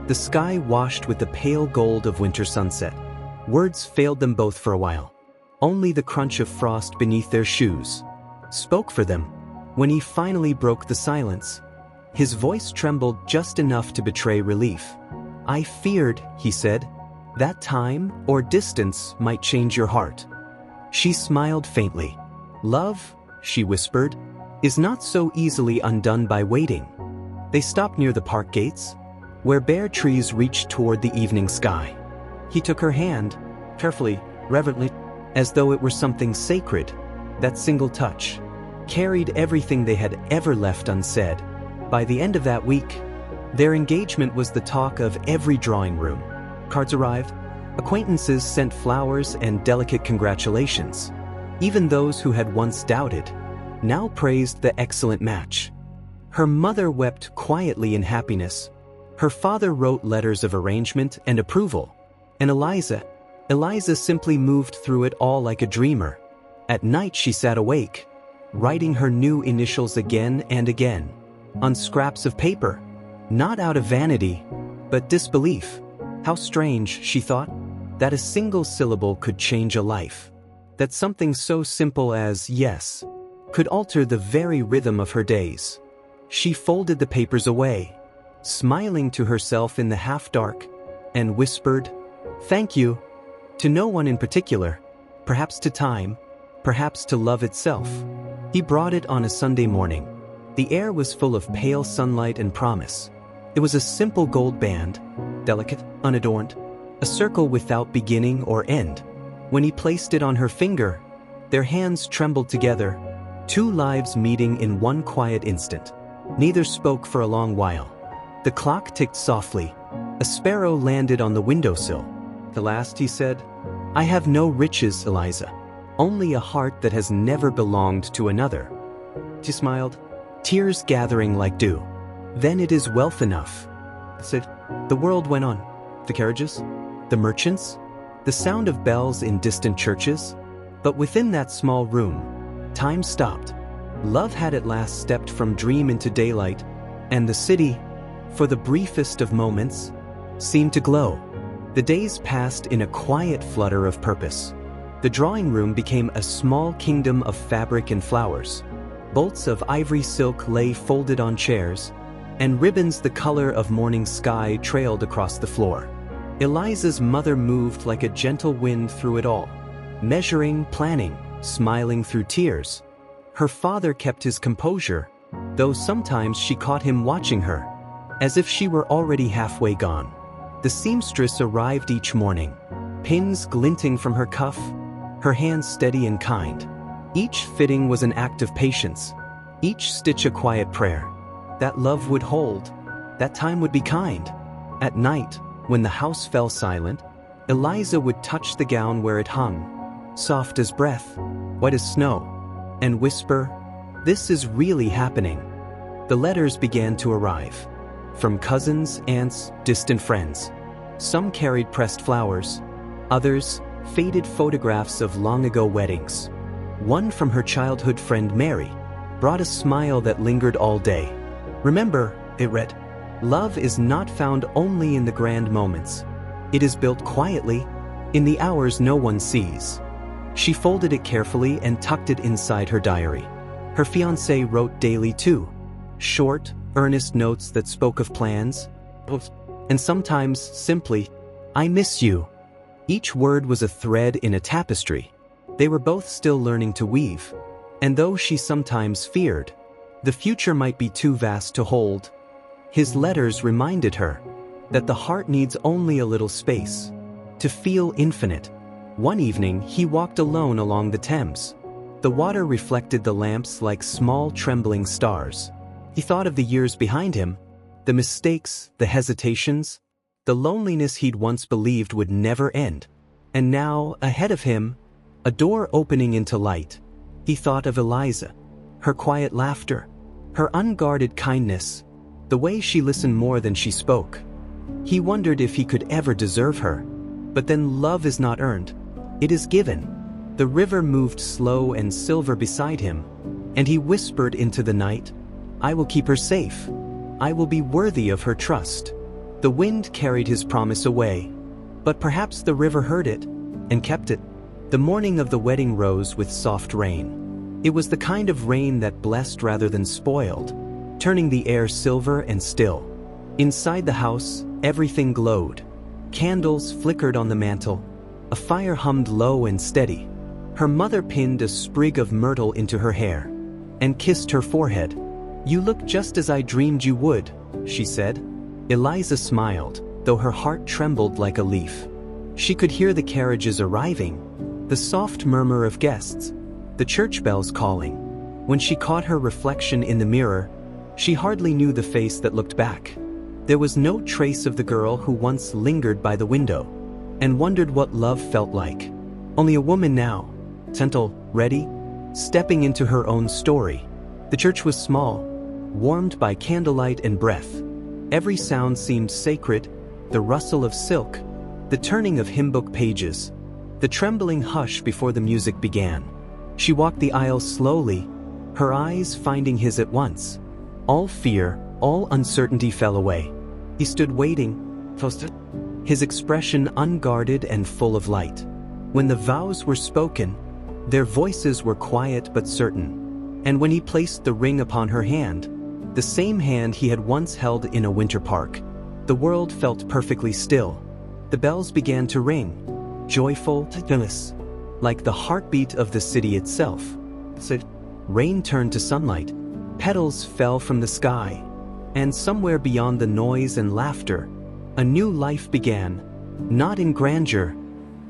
the sky washed with the pale gold of winter sunset. Words failed them both for a while. Only the crunch of frost beneath their shoes spoke for them. When he finally broke the silence, his voice trembled just enough to betray relief. "I feared," he said, "that time or distance might change your heart." She smiled faintly. "Love," she whispered, "is not so easily undone by waiting." They stopped near the park gates, where bare trees reached toward the evening sky. He took her hand, carefully, reverently, as though it were something sacred. That single touch carried everything they had ever left unsaid. By the end of that week, their engagement was the talk of every drawing room. Cards arrived, acquaintances sent flowers and delicate congratulations. Even those who had once doubted now praised the excellent match. Her mother wept quietly in happiness. Her father wrote letters of arrangement and approval. And Eliza simply moved through it all like a dreamer. At night she sat awake, writing her new initials again and again, on scraps of paper, not out of vanity, but disbelief. How strange, she thought, that a single syllable could change a life. That something so simple as yes could alter the very rhythm of her days. She folded the papers away, smiling to herself in the half-dark, and whispered, "Thank you," to no one in particular, perhaps to time, perhaps to love itself. He brought it on a Sunday morning. The air was full of pale sunlight and promise. It was a simple gold band, delicate, unadorned, a circle without beginning or end. When he placed it on her finger, their hands trembled together, two lives meeting in one quiet instant. Neither spoke for a long while. The clock ticked softly. A sparrow landed on the windowsill. "The last," he said, "I have no riches, Eliza, only a heart that has never belonged to another." She smiled, tears gathering like dew. "Then it is wealth enough," said. The world went on. The carriages, the merchants, the sound of bells in distant churches. But within that small room, time stopped. Love had at last stepped from dream into daylight, and the city, for the briefest of moments, seemed to glow. The days passed in a quiet flutter of purpose. The drawing room became a small kingdom of fabric and flowers. Bolts of ivory silk lay folded on chairs, and ribbons the color of morning sky trailed across the floor. Eliza's mother moved like a gentle wind through it all, measuring, planning, smiling through tears. Her father kept his composure, though sometimes she caught him watching her, as if she were already halfway gone. The seamstress arrived each morning, pins glinting from her cuff, her hands steady and kind. Each fitting was an act of patience, each stitch a quiet prayer. That love would hold, that time would be kind. At night, when the house fell silent, Eliza would touch the gown where it hung, soft as breath, white as snow, and whisper, "This is really happening." The letters began to arrive. From cousins, aunts, distant friends. Some carried pressed flowers, others, faded photographs of long-ago weddings. One from her childhood friend Mary brought a smile that lingered all day. "Remember," it read, "love is not found only in the grand moments. It is built quietly, in the hours no one sees." She folded it carefully and tucked it inside her diary. Her fiancé wrote daily too, short, earnest notes that spoke of plans, and sometimes simply, "I miss you." Each word was a thread in a tapestry. They were both still learning to weave, and though she sometimes feared the future might be too vast to hold, his letters reminded her that the heart needs only a little space to feel infinite. One evening, he walked alone along the Thames. The water reflected the lamps like small trembling stars. He thought of the years behind him, the mistakes, the hesitations, the loneliness he'd once believed would never end. And now, ahead of him, a door opening into light. He thought of Eliza, her quiet laughter, her unguarded kindness, the way she listened more than she spoke. He wondered if he could ever deserve her. But then love is not earned, it is given. The river moved slow and silver beside him, and he whispered into the night, "I will keep her safe. I will be worthy of her trust." The wind carried his promise away, but perhaps the river heard it and kept it. The morning of the wedding rose with soft rain. It was the kind of rain that blessed rather than spoiled, turning the air silver and still. Inside the house, everything glowed. Candles flickered on the mantel. A fire hummed low and steady. Her mother pinned a sprig of myrtle into her hair and kissed her forehead. "You look just as I dreamed you would," she said. Eliza smiled, though her heart trembled like a leaf. She could hear the carriages arriving, the soft murmur of guests, the church bells calling. When she caught her reflection in the mirror, she hardly knew the face that looked back. There was no trace of the girl who once lingered by the window and wondered what love felt like. Only a woman now, gentle, ready, stepping into her own story. The church was small, warmed by candlelight and breath. Every sound seemed sacred, the rustle of silk, the turning of hymn book pages, the trembling hush before the music began. She walked the aisle slowly, her eyes finding his at once. All fear, all uncertainty fell away. He stood waiting, his expression unguarded and full of light. When the vows were spoken, their voices were quiet but certain. And when he placed the ring upon her hand, the same hand he had once held in a winter park, the world felt perfectly still. The bells began to ring, joyful, like the heartbeat of the city itself. Rain turned to sunlight, petals fell from the sky, and somewhere beyond the noise and laughter, a new life began, not in grandeur,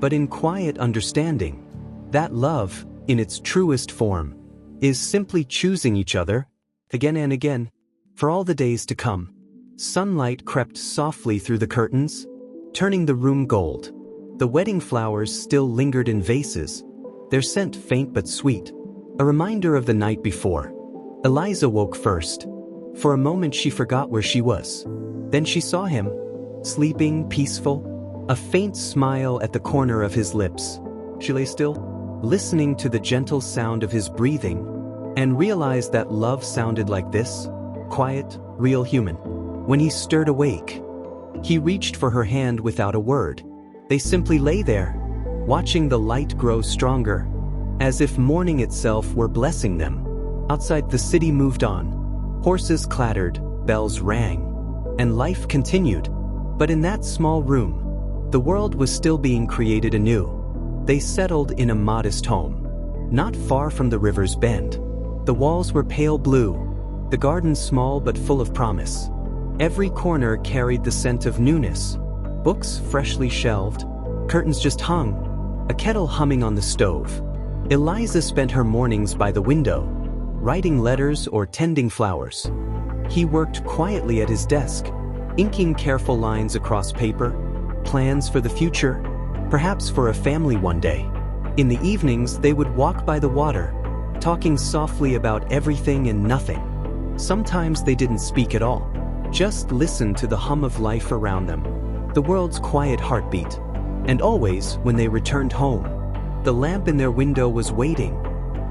but in quiet understanding. That love, in its truest form, is simply choosing each other, again and again, for all the days to come. Sunlight crept softly through the curtains, turning the room gold. The wedding flowers still lingered in vases, their scent faint but sweet, a reminder of the night before. Eliza woke first. For a moment she forgot where she was. Then she saw him, sleeping, peaceful, a faint smile at the corner of his lips. She lay still, listening to the gentle sound of his breathing, and realized that love sounded like this, quiet, real, human. When he stirred awake, he reached for her hand without a word. They simply lay there, watching the light grow stronger, as if morning itself were blessing them. Outside, the city moved on. Horses clattered, bells rang, and life continued. But in that small room, the world was still being created anew. They settled in a modest home, not far from the river's bend. The walls were pale blue, the garden small but full of promise. Every corner carried the scent of newness, books freshly shelved, curtains just hung, a kettle humming on the stove. Eliza spent her mornings by the window, writing letters or tending flowers. He worked quietly at his desk, inking careful lines across paper, plans for the future, perhaps for a family one day. In the evenings, they would walk by the water, talking softly about everything and nothing. Sometimes they didn't speak at all, just listened to the hum of life around them, the world's quiet heartbeat. And always, when they returned home, the lamp in their window was waiting,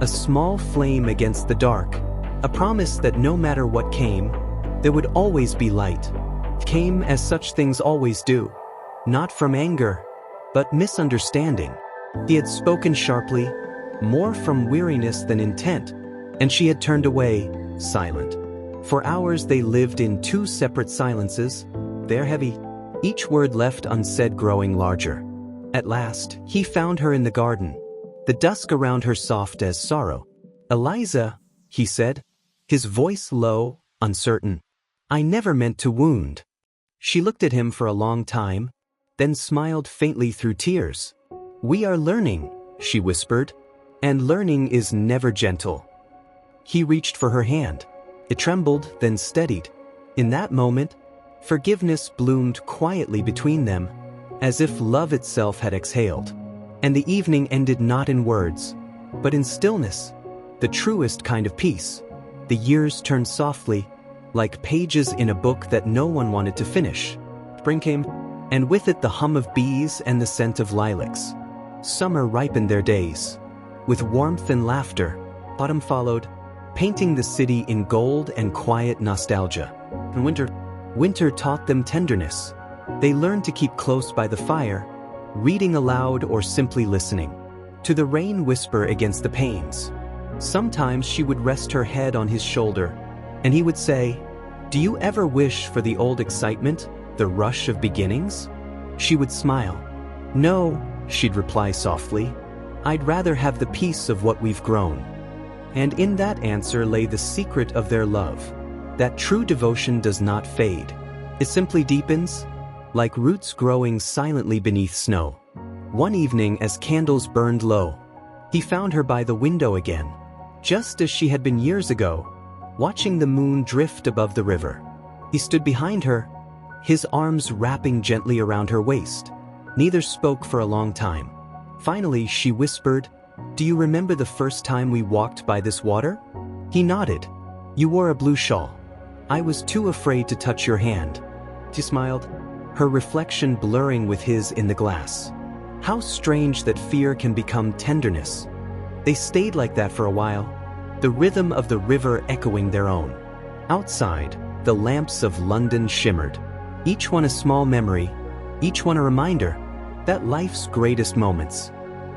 a small flame against the dark, a promise that no matter what came, there would always be light. It came as such things always do, not from anger, but misunderstanding. He had spoken sharply, more from weariness than intent, and she had turned away, silent. For hours they lived in two separate silences, their heavy, each word left unsaid growing larger. At last, he found her in the garden, the dusk around her soft as sorrow. "Eliza," he said, his voice low, uncertain. "I never meant to wound." She looked at him for a long time, then smiled faintly through tears. "We are learning," she whispered, "and learning is never gentle." He reached for her hand. It trembled, then steadied. In that moment, forgiveness bloomed quietly between them, as if love itself had exhaled. And the evening ended not in words, but in stillness, the truest kind of peace. The years turned softly, like pages in a book that no one wanted to finish. Spring came, and with it the hum of bees and the scent of lilacs. Summer ripened their days. With warmth and laughter, autumn followed, painting the city in gold and quiet nostalgia. And winter taught them tenderness. They learned to keep close by the fire, reading aloud or simply listening to the rain whisper against the panes. Sometimes she would rest her head on his shoulder, and he would say, "Do you ever wish for the old excitement, the rush of beginnings?" She would smile. "No," she'd reply softly. "I'd rather have the peace of what we've grown." And in that answer lay the secret of their love, that true devotion does not fade. It simply deepens, like roots growing silently beneath snow. One evening, as candles burned low, he found her by the window again, just as she had been years ago, watching the moon drift above the river. He stood behind her, his arms wrapping gently around her waist. Neither spoke for a long time. Finally, she whispered, "Do you remember the first time we walked by this water?" He nodded. "You wore a blue shawl. I was too afraid to touch your hand." She smiled, her reflection blurring with his in the glass. How strange that fear can become tenderness. They stayed like that for a while, the rhythm of the river echoing their own. Outside, the lamps of London shimmered, each one a small memory, each one a reminder that life's greatest moments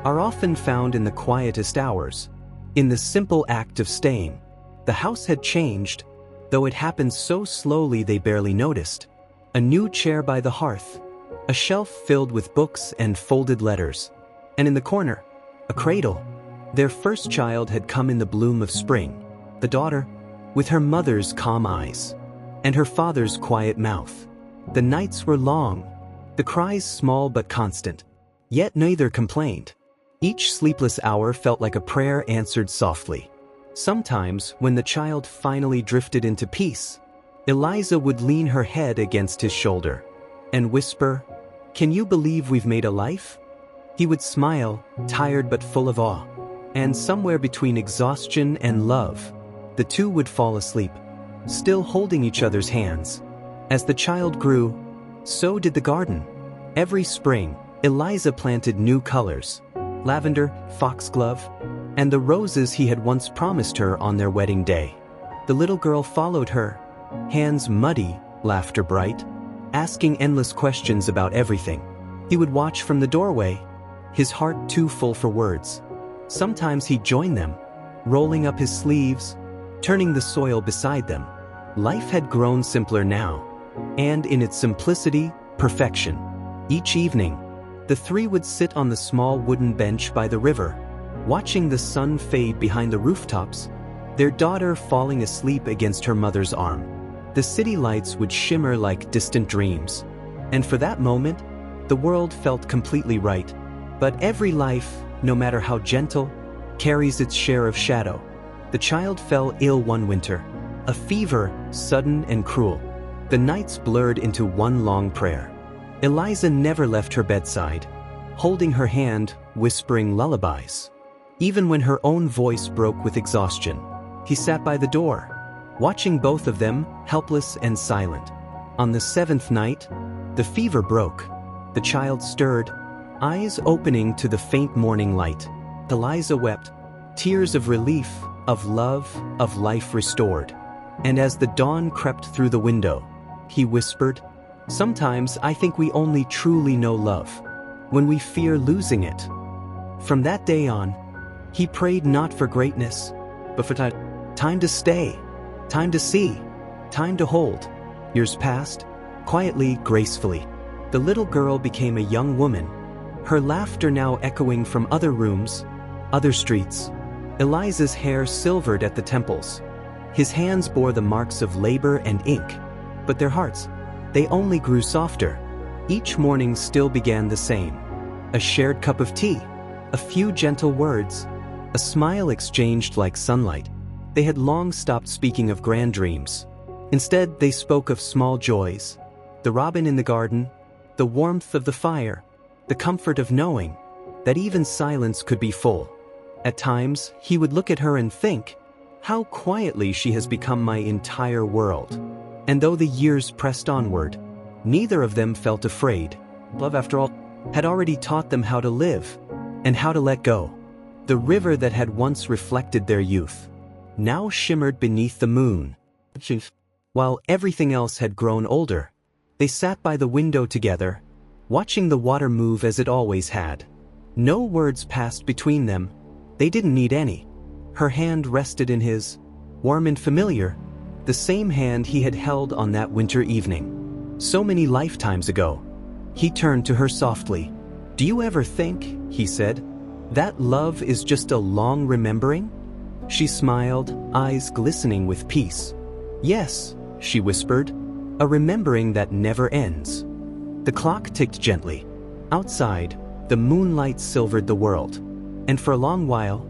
are often found in the quietest hours, in the simple act of staying. The house had changed, though it happened so slowly they barely noticed. A new chair by the hearth, a shelf filled with books and folded letters, and in the corner, a cradle. Their first child had come in the bloom of spring, the daughter, with her mother's calm eyes, and her father's quiet mouth. The nights were long, the cries small but constant, yet neither complained. Each sleepless hour felt like a prayer answered softly. Sometimes, when the child finally drifted into peace, Eliza would lean her head against his shoulder and whisper, "Can you believe we've made a life?" He would smile, tired but full of awe. And somewhere between exhaustion and love, the two would fall asleep, still holding each other's hands. As the child grew, so did the garden. Every spring, Eliza planted new colors, lavender, foxglove, and the roses he had once promised her on their wedding day. The little girl followed her, hands muddy, laughter bright, asking endless questions about everything. He would watch from the doorway, his heart too full for words. Sometimes he'd join them, rolling up his sleeves, turning the soil beside them. Life had grown simpler now, and in its simplicity, perfection. Each evening, the three would sit on the small wooden bench by the river, watching the sun fade behind the rooftops, their daughter falling asleep against her mother's arm. The city lights would shimmer like distant dreams, and for that moment, the world felt completely right. But every life, no matter how gentle, carries its share of shadow. The child fell ill one winter, a fever, sudden and cruel. The nights blurred into one long prayer. Eliza never left her bedside, holding her hand, whispering lullabies. Even when her own voice broke with exhaustion, he sat by the door, watching both of them, helpless and silent. On the seventh night, the fever broke. The child stirred, eyes opening to the faint morning light. Eliza wept, tears of relief, of love, of life restored. And as the dawn crept through the window, he whispered, "Sometimes I think we only truly know love when we fear losing it." From that day on, he prayed not for greatness, but for time to stay, time to see, time to hold. Years passed, quietly, gracefully. The little girl became a young woman, her laughter now echoing from other rooms, other streets. Eliza's hair silvered at the temples. His hands bore the marks of labor and ink, but their hearts, they only grew softer. Each morning still began the same. A shared cup of tea, a few gentle words, a smile exchanged like sunlight. They had long stopped speaking of grand dreams. Instead, they spoke of small joys, the robin in the garden, the warmth of the fire, the comfort of knowing that even silence could be full. At times, he would look at her and think, how quietly she has become my entire world. And though the years pressed onward, neither of them felt afraid. Love, after all, had already taught them how to live and how to let go. The river that had once reflected their youth now shimmered beneath the moon. While everything else had grown older, they sat by the window together, watching the water move as it always had. No words passed between them. They didn't need any. Her hand rested in his, warm and familiar, the same hand he had held on that winter evening, so many lifetimes ago. He turned to her softly. "Do you ever think," he said, "that love is just a long remembering?" She smiled, eyes glistening with peace. "Yes," she whispered, "a remembering that never ends." The clock ticked gently. Outside, the moonlight silvered the world, and for a long while,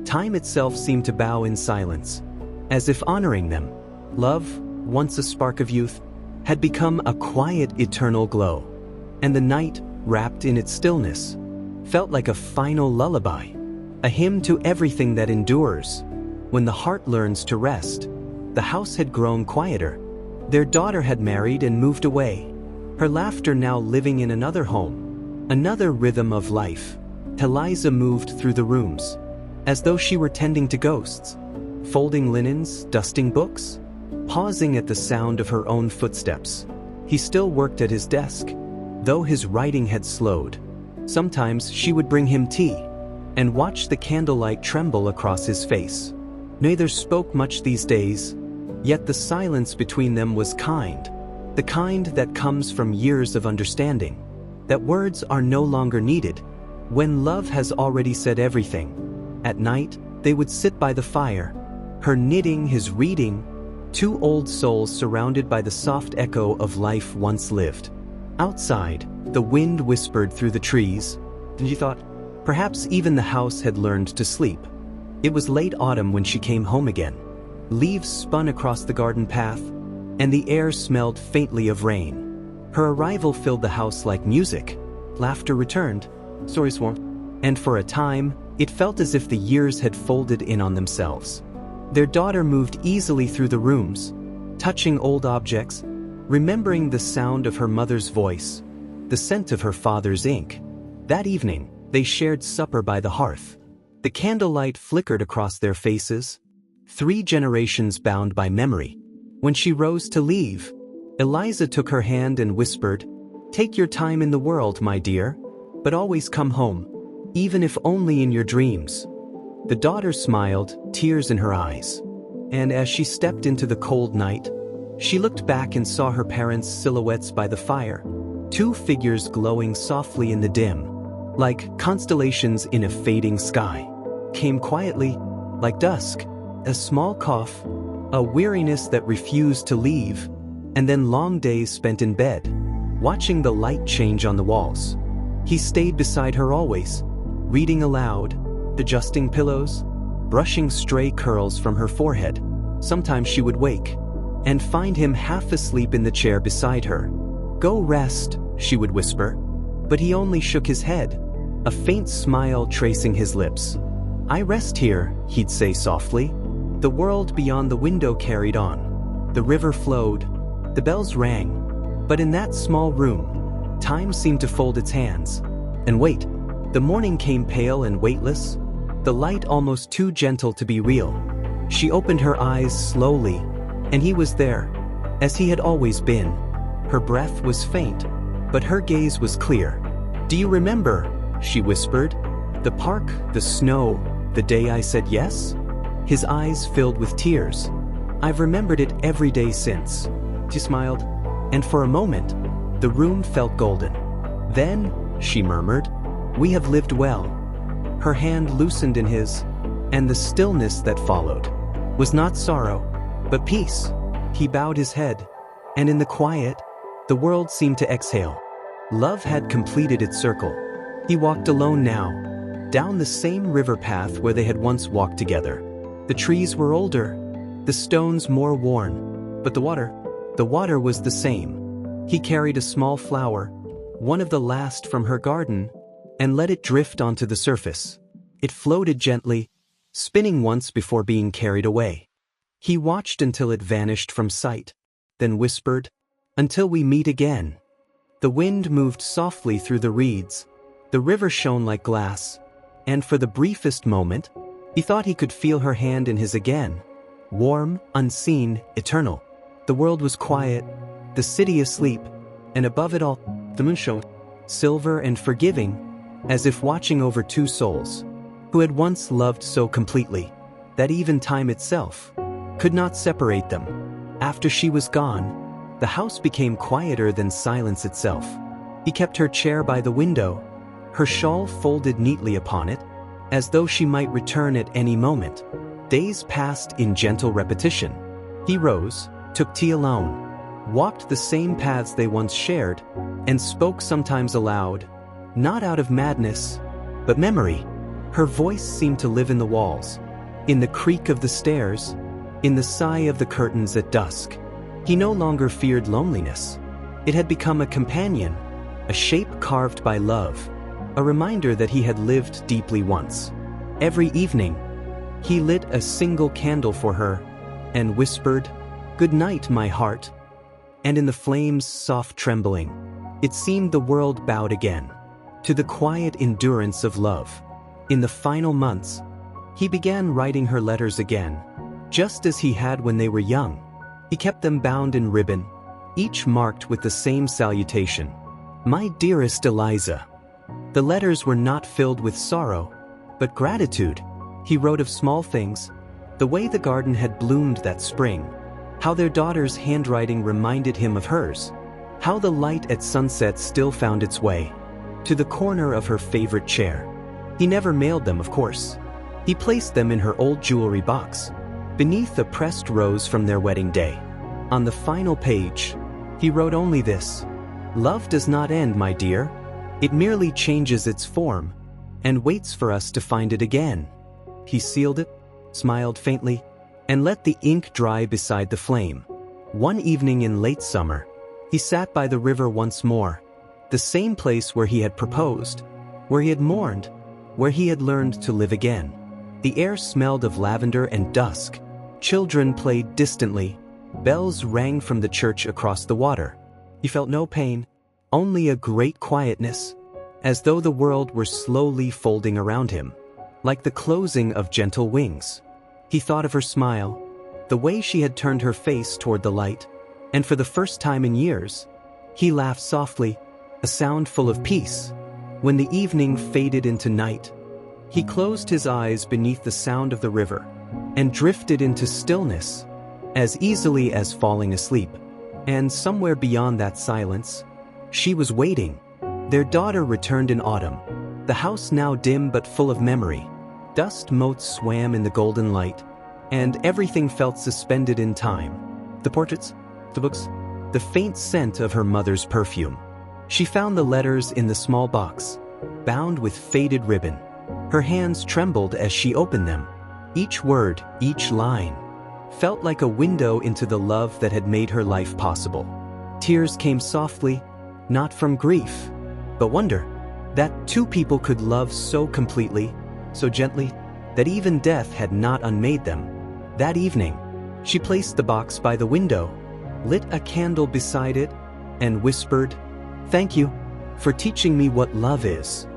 time itself seemed to bow in silence, as if honoring them. Love, once a spark of youth, had become a quiet, eternal glow, and the night, wrapped in its stillness, felt like a final lullaby, a hymn to everything that endures. When the heart learns to rest, the house had grown quieter. Their daughter had married and moved away, her laughter now living in another home, another rhythm of life. Eliza moved through the rooms, as though she were tending to ghosts, folding linens, dusting books, pausing at the sound of her own footsteps. He still worked at his desk, though his writing had slowed. Sometimes she would bring him tea, and watch the candlelight tremble across his face. Neither spoke much these days, yet the silence between them was kind, the kind that comes from years of understanding, that words are no longer needed, when love has already said everything. At night, they would sit by the fire, her knitting, his reading, two old souls surrounded by the soft echo of life once lived. Outside, the wind whispered through the trees, and she thought, perhaps even the house had learned to sleep. It was late autumn when she came home again. Leaves spun across the garden path, and the air smelled faintly of rain. Her arrival filled the house like music. Laughter returned, stories warmed, and for a time, it felt as if the years had folded in on themselves. Their daughter moved easily through the rooms, touching old objects, remembering the sound of her mother's voice, the scent of her father's ink. That evening, they shared supper by the hearth. The candlelight flickered across their faces, 3 generations bound by memory. When she rose to leave, Eliza took her hand and whispered, "Take your time in the world, my dear, but always come home, even if only in your dreams." The daughter smiled, tears in her eyes. And as she stepped into the cold night, she looked back and saw her parents' silhouettes by the fire, 2 figures glowing softly in the dim, like constellations in a fading sky. Came quietly, like dusk, a small cough, a weariness that refused to leave, and then long days spent in bed, watching the light change on the walls. He stayed beside her always, reading aloud, adjusting pillows, brushing stray curls from her forehead. Sometimes she would wake and find him half asleep in the chair beside her. "Go rest," she would whisper, but he only shook his head, a faint smile tracing his lips. "I rest here," he'd say softly. The world beyond the window carried on. The river flowed, the bells rang, but in that small room, time seemed to fold its hands. And wait, the morning came pale and weightless, the light almost too gentle to be real. She opened her eyes slowly, and he was there, as he had always been. Her breath was faint, but her gaze was clear. "Do you remember?" she whispered. "The park, the snow, the day I said yes?" His eyes filled with tears. "I've remembered it every day since." She smiled, and for a moment, the room felt golden. "Then," she murmured, "we have lived well." Her hand loosened in his, and the stillness that followed was not sorrow, but peace. He bowed his head, and in the quiet, the world seemed to exhale. Love had completed its circle. He walked alone now, down the same river path where they had once walked together. The trees were older, the stones more worn, but the water was the same. He carried a small flower, one of the last from her garden, and let it drift onto the surface. It floated gently, spinning once before being carried away. He watched until it vanished from sight, then whispered, "Until we meet again." The wind moved softly through the reeds. The river shone like glass, and for the briefest moment, he thought he could feel her hand in his again. Warm, unseen, eternal. The world was quiet, the city asleep, and above it all, the moon shone, silver and forgiving, as if watching over two souls, who had once loved so completely, that even time itself could not separate them. After she was gone, the house became quieter than silence itself. He kept her chair by the window, her shawl folded neatly upon it, as though she might return at any moment. Days passed in gentle repetition. He rose, took tea alone, walked the same paths they once shared, and spoke sometimes aloud, not out of madness, but memory. Her voice seemed to live in the walls, in the creak of the stairs, in the sigh of the curtains at dusk. He no longer feared loneliness. It had become a companion, a shape carved by love, a reminder that he had lived deeply once. Every evening, he lit a single candle for her and whispered, "Good night, my heart." And in the flame's soft trembling, it seemed the world bowed again to the quiet endurance of love. In the final months, he began writing her letters again, just as he had when they were young. He kept them bound in ribbon, each marked with the same salutation, "My dearest Eliza." The letters were not filled with sorrow, but gratitude. He wrote of small things, the way the garden had bloomed that spring, how their daughter's handwriting reminded him of hers, how the light at sunset still found its way to the corner of her favorite chair. He never mailed them, of course. He placed them in her old jewelry box, beneath a pressed rose from their wedding day. On the final page, he wrote only this: "Love does not end, my dear. It merely changes its form and waits for us to find it again." He sealed it, smiled faintly, and let the ink dry beside the flame. One evening in late summer, he sat by the river once more, the same place where he had proposed, where he had mourned, where he had learned to live again. The air smelled of lavender and dusk. Children played distantly. Bells rang from the church across the water. He felt no pain, only a great quietness, as though the world were slowly folding around him, like the closing of gentle wings. He thought of her smile, the way she had turned her face toward the light, and for the first time in years, he laughed softly, a sound full of peace. When the evening faded into night, he closed his eyes beneath the sound of the river and drifted into stillness as easily as falling asleep. And somewhere beyond that silence, she was waiting. Their daughter returned in autumn, the house now dim but full of memory. Dust motes swam in the golden light, and everything felt suspended in time. The portraits, the books, the faint scent of her mother's perfume. She found the letters in the small box, bound with faded ribbon. Her hands trembled as she opened them. Each word, each line, felt like a window into the love that had made her life possible. Tears came softly, not from grief, but wonder that two people could love so completely, so gently, that even death had not unmade them. That evening, she placed the box by the window, lit a candle beside it, and whispered, "Thank you for teaching me what love is."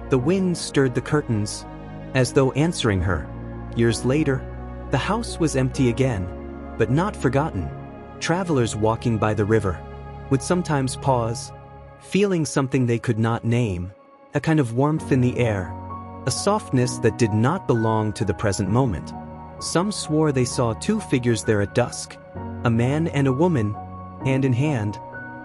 The wind stirred the curtains, as though answering her. Years later, the house was empty again, but not forgotten. Travelers walking by the river would sometimes pause, feeling something they could not name, a kind of warmth in the air, a softness that did not belong to the present moment. Some swore they saw two figures there at dusk, a man and a woman, hand in hand,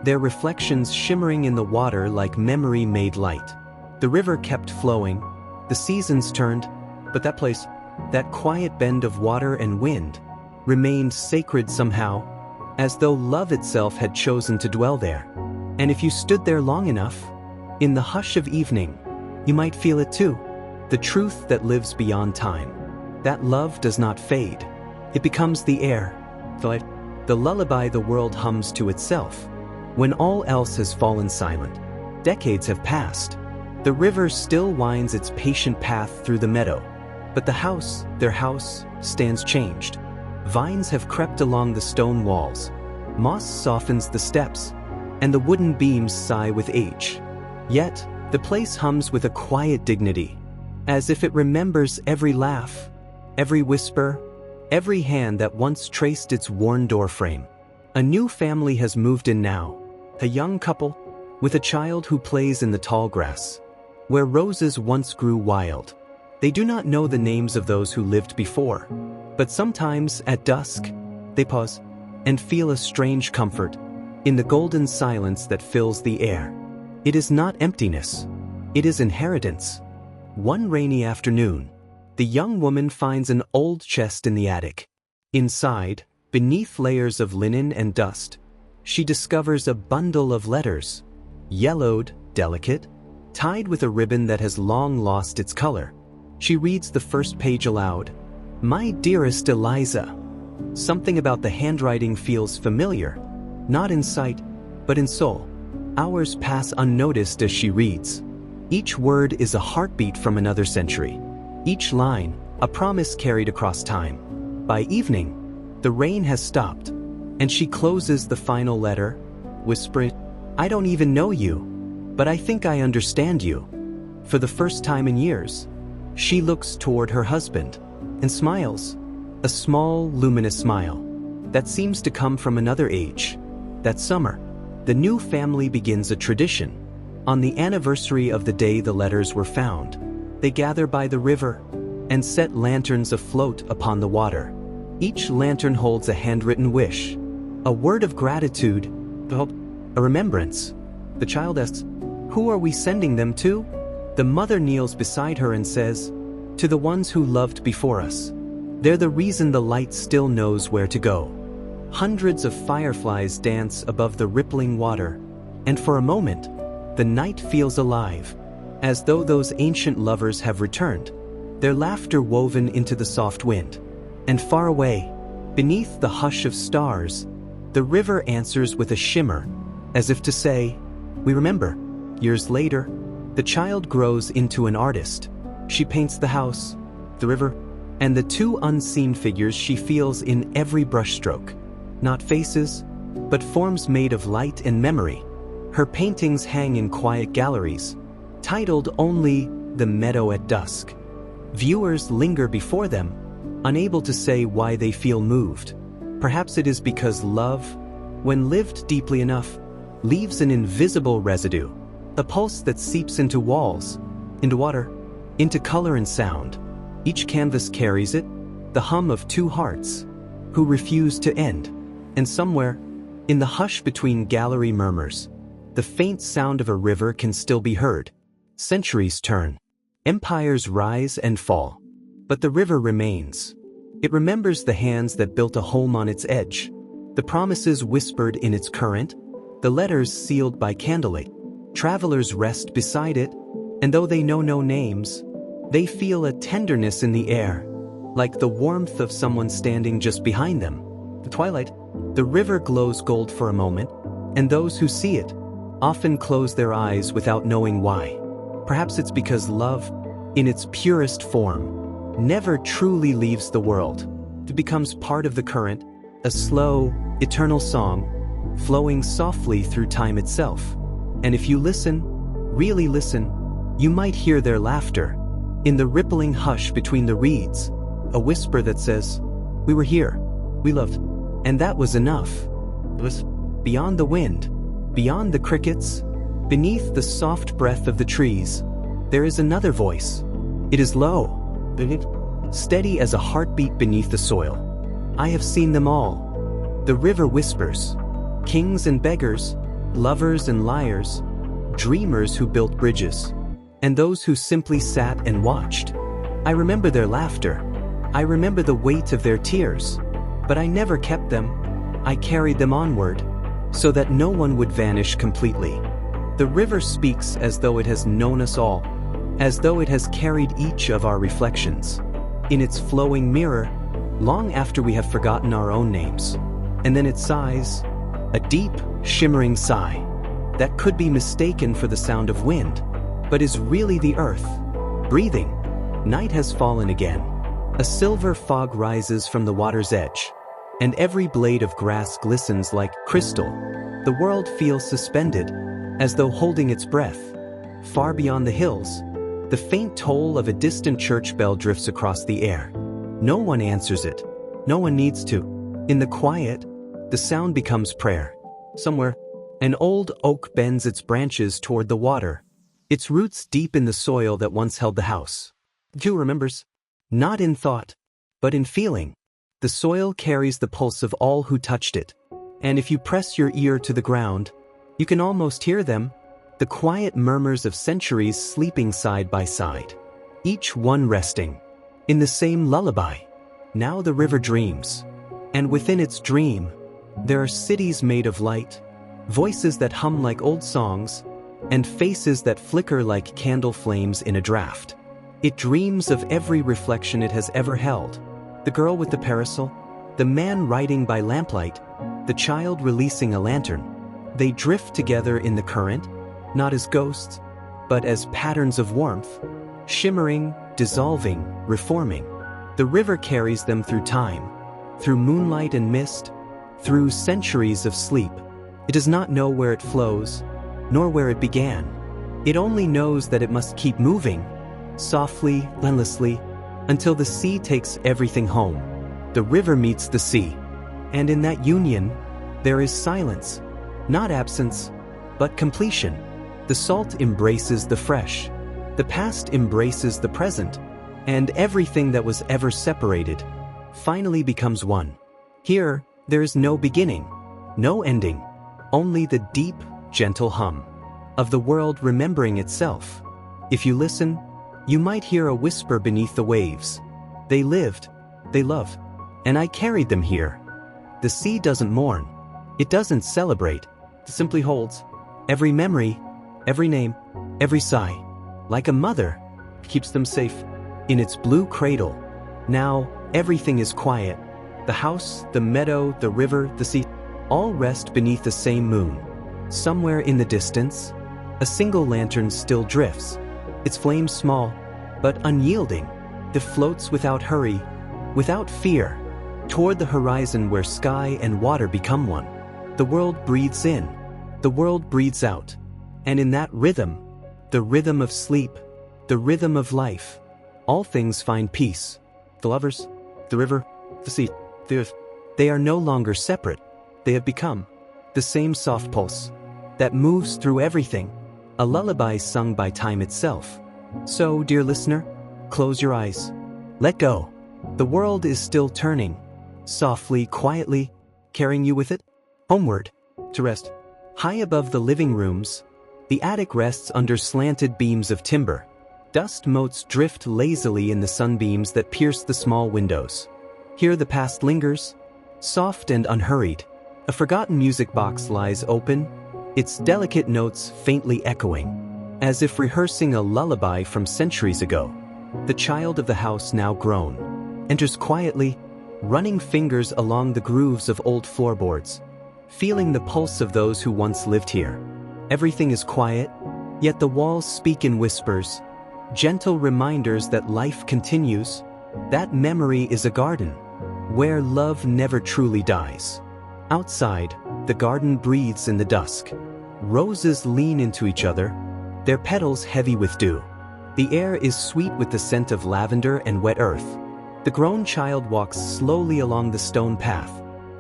their reflections shimmering in the water like memory made light. The river kept flowing, the seasons turned, but that place, that quiet bend of water and wind, remained sacred somehow, as though love itself had chosen to dwell there. And if you stood there long enough, in the hush of evening, you might feel it too, the truth that lives beyond time. That love does not fade. It becomes the air, the lullaby the world hums to itself. When all else has fallen silent, decades have passed, The river still winds its patient path through the meadow, but the house, their house, stands changed. Vines have crept along the stone walls, moss softens the steps, and the wooden beams sigh with age. Yet, the place hums with a quiet dignity, as if it remembers every laugh, every whisper, every hand that once traced its worn doorframe. A new family has moved in now, a young couple, with a child who plays in the tall grass, where roses once grew wild. They do not know the names of those who lived before, but sometimes at dusk, they pause and feel a strange comfort in the golden silence that fills the air. It is not emptiness, it is inheritance. One rainy afternoon, the young woman finds an old chest in the attic. Inside, beneath layers of linen and dust, she discovers a bundle of letters, yellowed, delicate, tied with a ribbon that has long lost its color. She reads the first page aloud. "My dearest Eliza." Something about the handwriting feels familiar, not in sight, but in soul. Hours pass unnoticed as she reads. Each word is a heartbeat from another century. Each line, a promise carried across time. By evening, the rain has stopped, and she closes the final letter, whispering, "I don't even know you, but I think I understand you." For the first time in years, she looks toward her husband and smiles, a small, luminous smile that seems to come from another age. That summer, the new family begins a tradition. On the anniversary of the day the letters were found, they gather by the river and set lanterns afloat upon the water. Each lantern holds a handwritten wish, a word of gratitude, a remembrance. The child asks, "Who are we sending them to?" The mother kneels beside her and says, "To the ones who loved before us. They're the reason the light still knows where to go." Hundreds of fireflies dance above the rippling water, and for a moment, the night feels alive, as though those ancient lovers have returned, their laughter woven into the soft wind. And far away, beneath the hush of stars, the river answers with a shimmer, as if to say, "We remember." Years later, the child grows into an artist. She paints the house, the river, and the two unseen figures she feels in every brushstroke. Not faces, but forms made of light and memory. Her paintings hang in quiet galleries, titled only "The Meadow at Dusk." Viewers linger before them, unable to say why they feel moved. Perhaps it is because love, when lived deeply enough, leaves an invisible residue, a pulse that seeps into walls, into water, into color and sound. Each canvas carries it, the hum of two hearts who refuse to end. And somewhere, in the hush between gallery murmurs, the faint sound of a river can still be heard. Centuries turn, empires rise and fall, but the river remains. It remembers the hands that built a home on its edge, the promises whispered in its current, the letters sealed by candlelight. Travelers rest beside it, and though they know no names, they feel a tenderness in the air, like the warmth of someone standing just behind them. The twilight, the river glows gold for a moment, and those who see it often close their eyes without knowing why. Perhaps it's because love, in its purest form, never truly leaves the world. It becomes part of the current, a slow, eternal song, flowing softly through time itself. And if you listen, really listen, you might hear their laughter. In the rippling hush between the reeds, a whisper that says, "We were here, we loved, and that was enough." It was beyond the wind, beyond the crickets, beneath the soft breath of the trees. There is another voice. It is low, steady as a heartbeat beneath the soil. "I have seen them all." The river whispers, kings and beggars, lovers and liars, dreamers who built bridges, and those who simply sat and watched. I remember their laughter. I remember the weight of their tears, but I never kept them. I carried them onward, so that no one would vanish completely. The river speaks as though it has known us all, as though it has carried each of our reflections in its flowing mirror, long after we have forgotten our own names. And then it sighs, a deep, shimmering sigh that could be mistaken for the sound of wind, but is really the earth, breathing. Night has fallen again. A silver fog rises from the water's edge, and every blade of grass glistens like crystal. The world feels suspended, as though holding its breath. Far beyond the hills, the faint toll of a distant church bell drifts across the air. No one answers it. No one needs to. In the quiet, the sound becomes prayer. Somewhere, an old oak bends its branches toward the water, its roots deep in the soil that once held the house. Who remembers? Not in thought, but in feeling. The soil carries the pulse of all who touched it. And if you press your ear to the ground, you can almost hear them, the quiet murmurs of centuries sleeping side by side, each one resting in the same lullaby. Now the river dreams, and within its dream, there are cities made of light, voices that hum like old songs, and faces that flicker like candle flames in a draft. It dreams of every reflection it has ever held. The girl with the parasol, the man riding by lamplight, the child releasing a lantern. They drift together in the current, not as ghosts, but as patterns of warmth, shimmering, dissolving, reforming. The river carries them through time, through moonlight and mist, through centuries of sleep. It does not know where it flows, nor where it began. It only knows that it must keep moving, softly, endlessly, until the sea takes everything home. The river meets the sea, and in that union, there is silence, not absence, but completion. The salt embraces the fresh, the past embraces the present, and everything that was ever separated finally becomes one. Here, there is no beginning, no ending, only the deep, gentle hum of the world remembering itself. If you listen, you might hear a whisper beneath the waves. They lived, they love, and I carried them here. The sea doesn't mourn, it doesn't celebrate, it simply holds every memory, every name, every sigh, like a mother, keeps them safe in its blue cradle. Now, everything is quiet. The house, the meadow, the river, the sea, all rest beneath the same moon. Somewhere in the distance, a single lantern still drifts, its flame small, but unyielding. It floats without hurry, without fear, toward the horizon where sky and water become one. The world breathes in, the world breathes out, and in that rhythm, the rhythm of sleep, the rhythm of life, all things find peace. The lovers, the river, the sea, the earth, they are no longer separate. They have become the same soft pulse that moves through everything, a lullaby sung by time itself. So, dear listener, close your eyes. Let go. The world is still turning, softly, quietly, carrying you with it, homeward, to rest. High above the living rooms, the attic rests under slanted beams of timber. Dust motes drift lazily in the sunbeams that pierce the small windows. Here the past lingers, soft and unhurried. A forgotten music box lies open, its delicate notes faintly echoing, as if rehearsing a lullaby from centuries ago. The child of the house, now grown, enters quietly, running fingers along the grooves of old floorboards, feeling the pulse of those who once lived here. Everything is quiet, yet the walls speak in whispers, gentle reminders that life continues. That memory is a garden, where love never truly dies. Outside, the garden breathes in the dusk. Roses lean into each other, their petals heavy with dew. The air is sweet with the scent of lavender and wet earth. The grown child walks slowly along the stone path,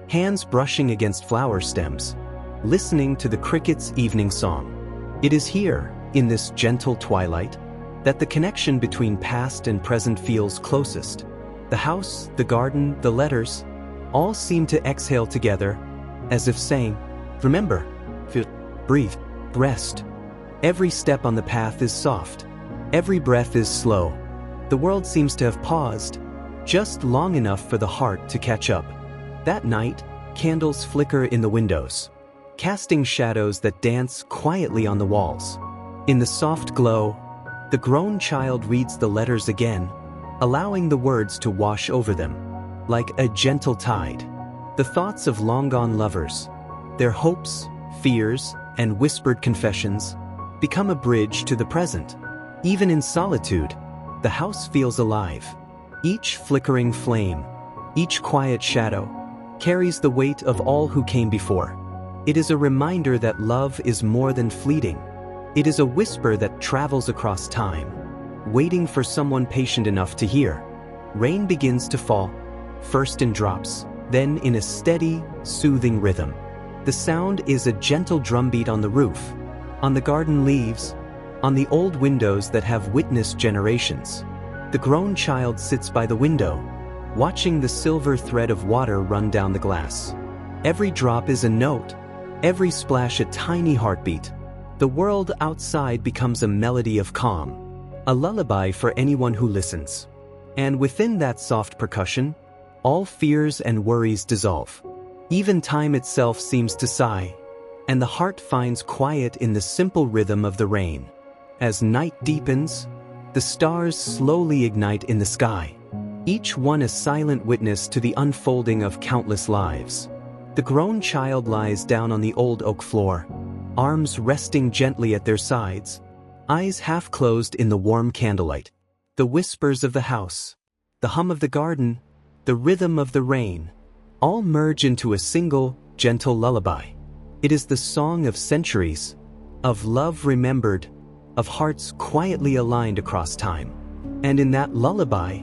hands brushing against flower stems, listening to the cricket's evening song. It is here, in this gentle twilight, that the connection between past and present feels closest. The house, the garden, the letters, all seem to exhale together, as if saying, remember, feel, breathe, rest. Every step on the path is soft. Every breath is slow. The world seems to have paused, just long enough for the heart to catch up. That night, candles flicker in the windows, casting shadows that dance quietly on the walls. In the soft glow, the grown child reads the letters again, allowing the words to wash over them, like a gentle tide. The thoughts of long-gone lovers, their hopes, fears, and whispered confessions, become a bridge to the present. Even in solitude, the house feels alive. Each flickering flame, each quiet shadow, carries the weight of all who came before. It is a reminder that love is more than fleeting. It is a whisper that travels across time, waiting for someone patient enough to hear. Rain begins to fall, first in drops, then in a steady, soothing rhythm. The sound is a gentle drumbeat on the roof, on the garden leaves, on the old windows that have witnessed generations. The grown child sits by the window, watching the silver thread of water run down the glass. Every drop is a note, every splash a tiny heartbeat. The world outside becomes a melody of calm, a lullaby for anyone who listens. And within that soft percussion, all fears and worries dissolve. Even time itself seems to sigh, and the heart finds quiet in the simple rhythm of the rain. As night deepens, the stars slowly ignite in the sky, each one a silent witness to the unfolding of countless lives. The grown child lies down on the old oak floor, arms resting gently at their sides, eyes half closed in the warm candlelight. The whispers of the house, the hum of the garden, the rhythm of the rain, all merge into a single, gentle lullaby. It is the song of centuries, of love remembered, of hearts quietly aligned across time. And in that lullaby,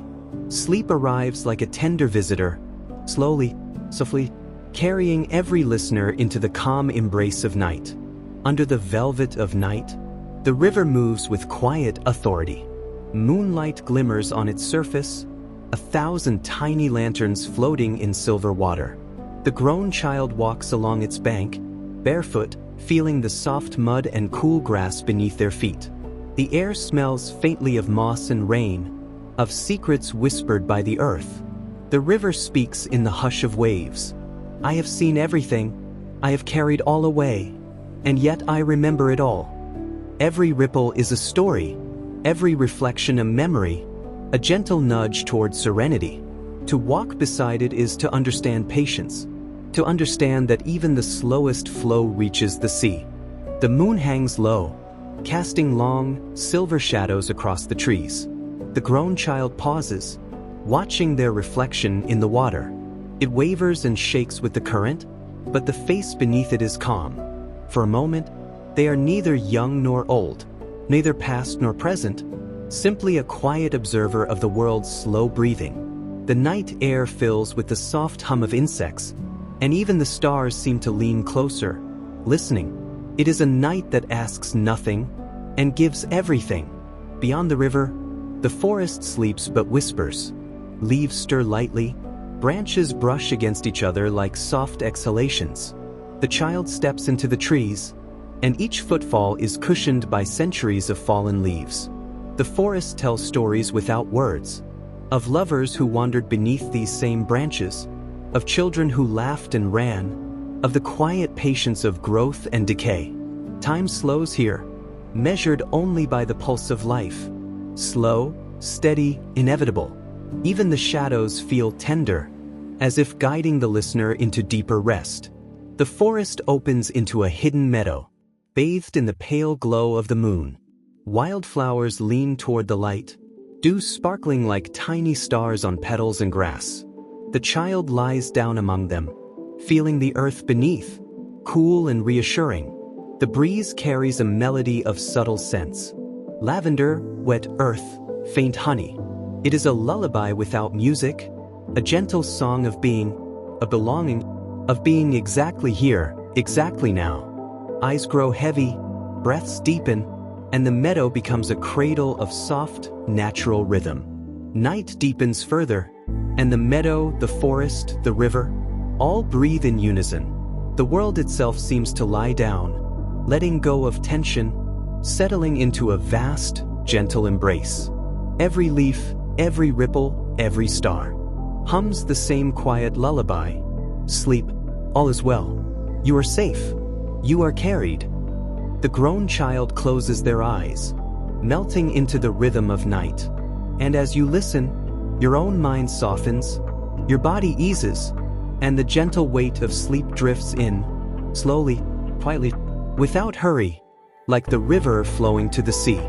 sleep arrives like a tender visitor, slowly, softly, carrying every listener into the calm embrace of night. Under the velvet of night, the river moves with quiet authority. Moonlight glimmers on its surface, 1,000 tiny lanterns floating in silver water. The grown child walks along its bank, barefoot, feeling the soft mud and cool grass beneath their feet. The air smells faintly of moss and rain, of secrets whispered by the earth. The river speaks in the hush of waves. I have seen everything, I have carried all away, and yet I remember it all. Every ripple is a story, every reflection a memory, a gentle nudge toward serenity. To walk beside it is to understand patience, to understand that even the slowest flow reaches the sea. The moon hangs low, casting long, silver shadows across the trees. The grown child pauses, watching their reflection in the water. It wavers and shakes with the current, but the face beneath it is calm. For a moment, they are neither young nor old, neither past nor present, simply a quiet observer of the world's slow breathing. The night air fills with the soft hum of insects, and even the stars seem to lean closer, listening. It is a night that asks nothing and gives everything. Beyond the river, the forest sleeps but whispers. Leaves stir lightly, branches brush against each other like soft exhalations. The child steps into the trees, and each footfall is cushioned by centuries of fallen leaves. The forest tells stories without words, of lovers who wandered beneath these same branches, of children who laughed and ran, of the quiet patience of growth and decay. Time slows here, measured only by the pulse of life. Slow, steady, inevitable. Even the shadows feel tender, as if guiding the listener into deeper rest. The forest opens into a hidden meadow, bathed in the pale glow of the moon. Wildflowers lean toward the light, dew sparkling like tiny stars on petals and grass. The child lies down among them, feeling the earth beneath, cool and reassuring. The breeze carries a melody of subtle scents. Lavender, wet earth, faint honey. It is a lullaby without music, a gentle song of being, of belonging, of being exactly here, exactly now. Eyes grow heavy, breaths deepen, and the meadow becomes a cradle of soft, natural rhythm. Night deepens further, and the meadow, the forest, the river, all breathe in unison. The world itself seems to lie down, letting go of tension, settling into a vast, gentle embrace. Every leaf, every ripple, every star hums the same quiet lullaby. Sleep, all is well. You are safe. You are carried. The grown child closes their eyes, melting into the rhythm of night. And as you listen, your own mind softens, your body eases, and the gentle weight of sleep drifts in, slowly, quietly, without hurry. like the river flowing to the sea.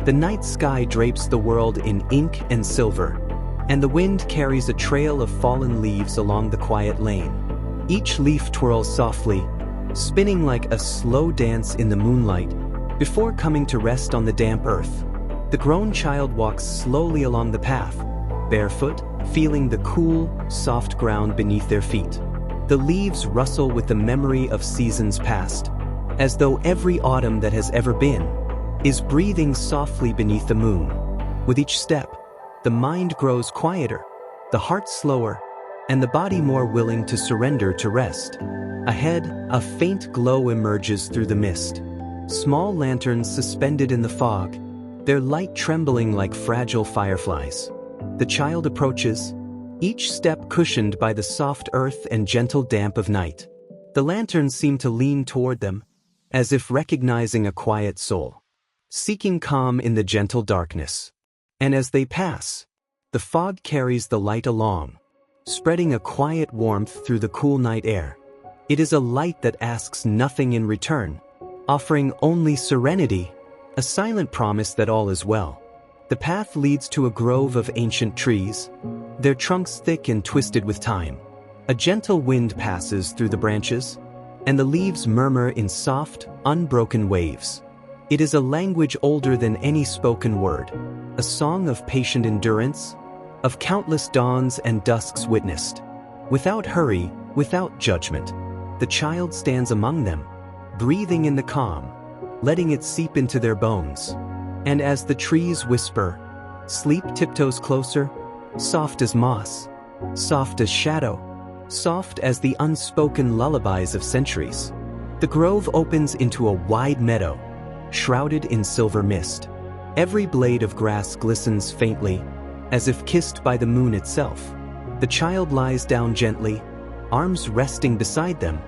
The night sky drapes the world in ink and silver, and the wind carries a trail of fallen leaves along the quiet lane. Each leaf twirls softly, spinning like a slow dance in the moonlight, before coming to rest on the damp earth. The grown child walks slowly along the path, barefoot, feeling the cool, soft ground beneath their feet. The leaves rustle with the memory of seasons past, as though every autumn that has ever been is breathing softly beneath the moon. With each step, the mind grows quieter, the heart slower, and the body more willing to surrender to rest. Ahead, a faint glow emerges through the mist. Small lanterns suspended in the fog, their light trembling like fragile fireflies. The child approaches, each step cushioned by the soft earth and gentle damp of night. The lanterns seem to lean toward them, as if recognizing a quiet soul, seeking calm in the gentle darkness. And as they pass, the fog carries the light along, spreading a quiet warmth through the cool night air. It is a light that asks nothing in return, offering only serenity, a silent promise that all is well. The path leads to a grove of ancient trees, their trunks thick and twisted with time. A gentle wind passes through the branches, and the leaves murmur in soft, unbroken waves. It is a language older than any spoken word, a song of patient endurance, of countless dawns and dusks witnessed. Without hurry, without judgment, the child stands among them, breathing in the calm, letting it seep into their bones. And as the trees whisper, sleep tiptoes closer, soft as moss, soft as shadow, soft as the unspoken lullabies of centuries. The grove opens into a wide meadow, shrouded in silver mist. Every blade of grass glistens faintly, as if kissed by the moon itself. The child lies down gently, arms resting beside them,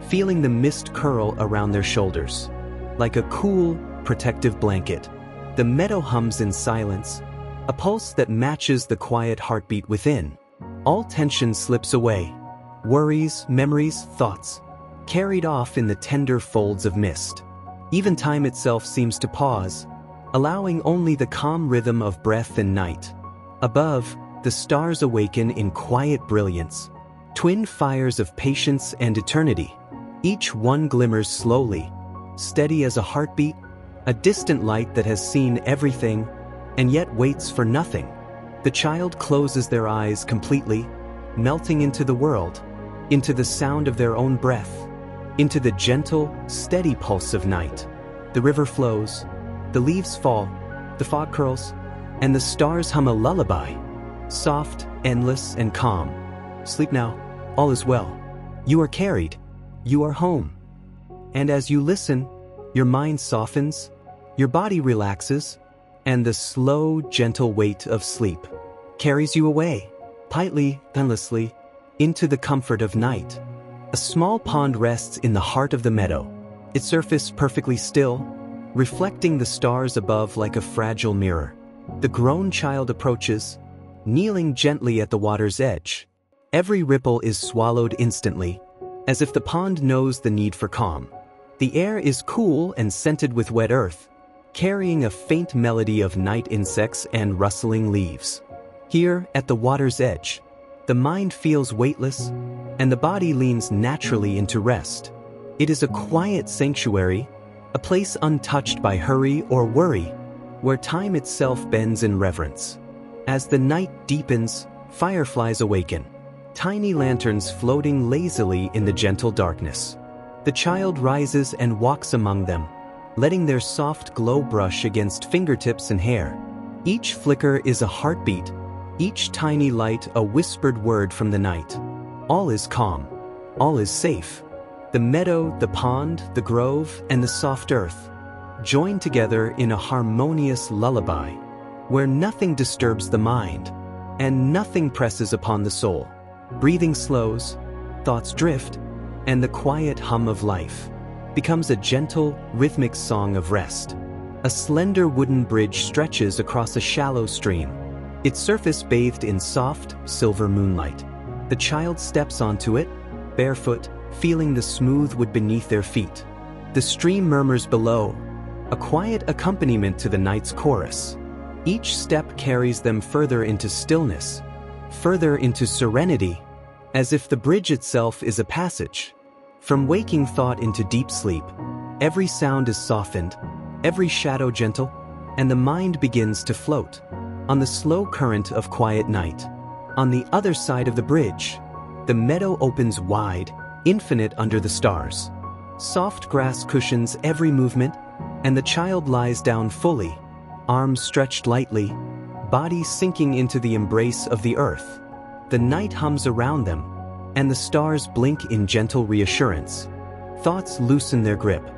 feeling the mist curl around their shoulders. Like a cool, protective blanket, the meadow hums in silence, a pulse that matches the quiet heartbeat within. All tension slips away, worries, memories, thoughts, carried off in the tender folds of mist. Even time itself seems to pause, allowing only the calm rhythm of breath and night. Above, the stars awaken in quiet brilliance, twin fires of patience and eternity. Each one glimmers slowly, steady as a heartbeat, a distant light that has seen everything and yet waits for nothing. The child closes their eyes completely, melting into the world, into the sound of their own breath, into the gentle, steady pulse of night. The river flows, the leaves fall, the fog curls, and the stars hum a lullaby, soft, endless, and calm. Sleep now, all is well. You are carried, you are home. And as you listen, your mind softens, your body relaxes, and the slow, gentle weight of sleep carries you away, lightly, endlessly, into the comfort of night. A small pond rests in the heart of the meadow, its surface perfectly still, reflecting the stars above like a fragile mirror. The grown child approaches, kneeling gently at the water's edge. Every ripple is swallowed instantly, as if the pond knows the need for calm. The air is cool and scented with wet earth, carrying a faint melody of night insects and rustling leaves. Here, at the water's edge, the mind feels weightless, and the body leans naturally into rest. It is a quiet sanctuary, a place untouched by hurry or worry, where time itself bends in reverence. As the night deepens, fireflies awaken, tiny lanterns floating lazily in the gentle darkness. The child rises and walks among them, letting their soft glow brush against fingertips and hair. Each flicker is a heartbeat, each tiny light a whispered word from the night. All is calm, all is safe. The meadow, the pond, the grove, and the soft earth join together in a harmonious lullaby, where nothing disturbs the mind, and nothing presses upon the soul. Breathing slows, thoughts drift, and the quiet hum of life becomes a gentle, rhythmic song of rest. A slender wooden bridge stretches across a shallow stream, its surface bathed in soft, silver moonlight. The child steps onto it, barefoot, feeling the smooth wood beneath their feet. The stream murmurs below, a quiet accompaniment to the night's chorus. Each step carries them further into stillness, further into serenity, as if the bridge itself is a passage. From waking thought into deep sleep, every sound is softened, every shadow gentle, and the mind begins to float on the slow current of quiet night. On the other side of the bridge, the meadow opens wide, infinite under the stars. Soft grass cushions every movement, and the child lies down fully, arms stretched lightly, body sinking into the embrace of the earth. The night hums around them, and the stars blink in gentle reassurance. Thoughts loosen their grip.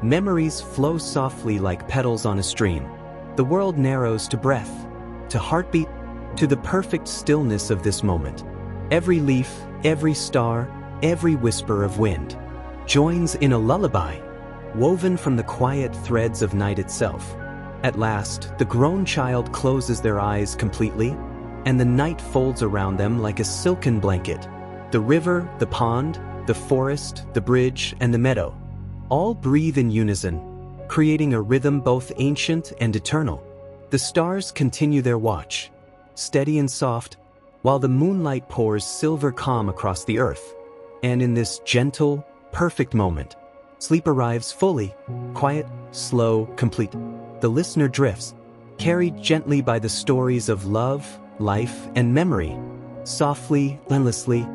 Memories flow softly like petals on a stream. The world narrows to breath, to heartbeat, to the perfect stillness of this moment. Every leaf, every star, every whisper of wind joins in a lullaby, woven from the quiet threads of night itself. At last, the grown child closes their eyes completely, and the night folds around them like a silken blanket. The river, the pond, the forest, the bridge, and the meadow all breathe in unison, creating a rhythm both ancient and eternal. The stars continue their watch, steady and soft, while the moonlight pours silver calm across the earth. And in this gentle, perfect moment, sleep arrives fully, quiet, slow, complete. The listener drifts, carried gently by the stories of love, life, and memory, softly, endlessly,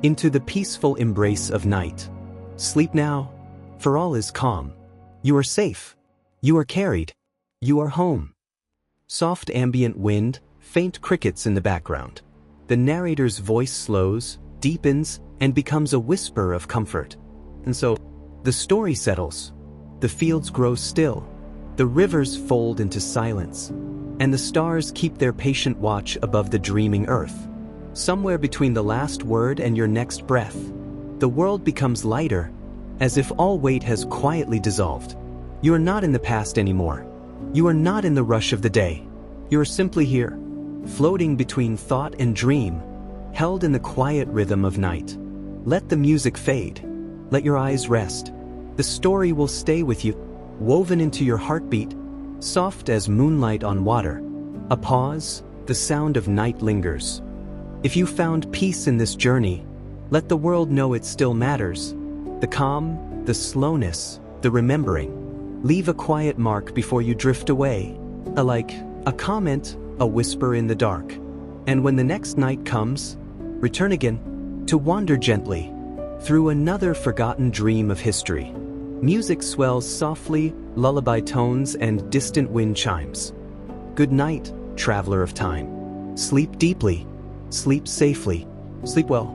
into the peaceful embrace of night. Sleep now, for all is calm. You are safe. You are carried. You are home. Soft ambient wind, faint crickets in the background. The narrator's voice slows, deepens, and becomes a whisper of comfort. And so, the story settles. The fields grow still. The rivers fold into silence. And the stars keep their patient watch above the dreaming earth. Somewhere between the last word and your next breath, the world becomes lighter, as if all weight has quietly dissolved. You are not in the past anymore. You are not in the rush of the day. You are simply here, floating between thought and dream, held in the quiet rhythm of night. Let the music fade. Let your eyes rest. The story will stay with you, woven into your heartbeat, soft as moonlight on water. A pause, the sound of night lingers. If you found peace in this journey, let the world know it still matters. The calm, the slowness, the remembering. Leave a quiet mark before you drift away. A like, a comment, a whisper in the dark. And when the next night comes, return again, to wander gently through another forgotten dream of history. Music swells softly, lullaby tones and distant wind chimes. Good night, traveler of time. Sleep deeply, sleep safely, sleep well.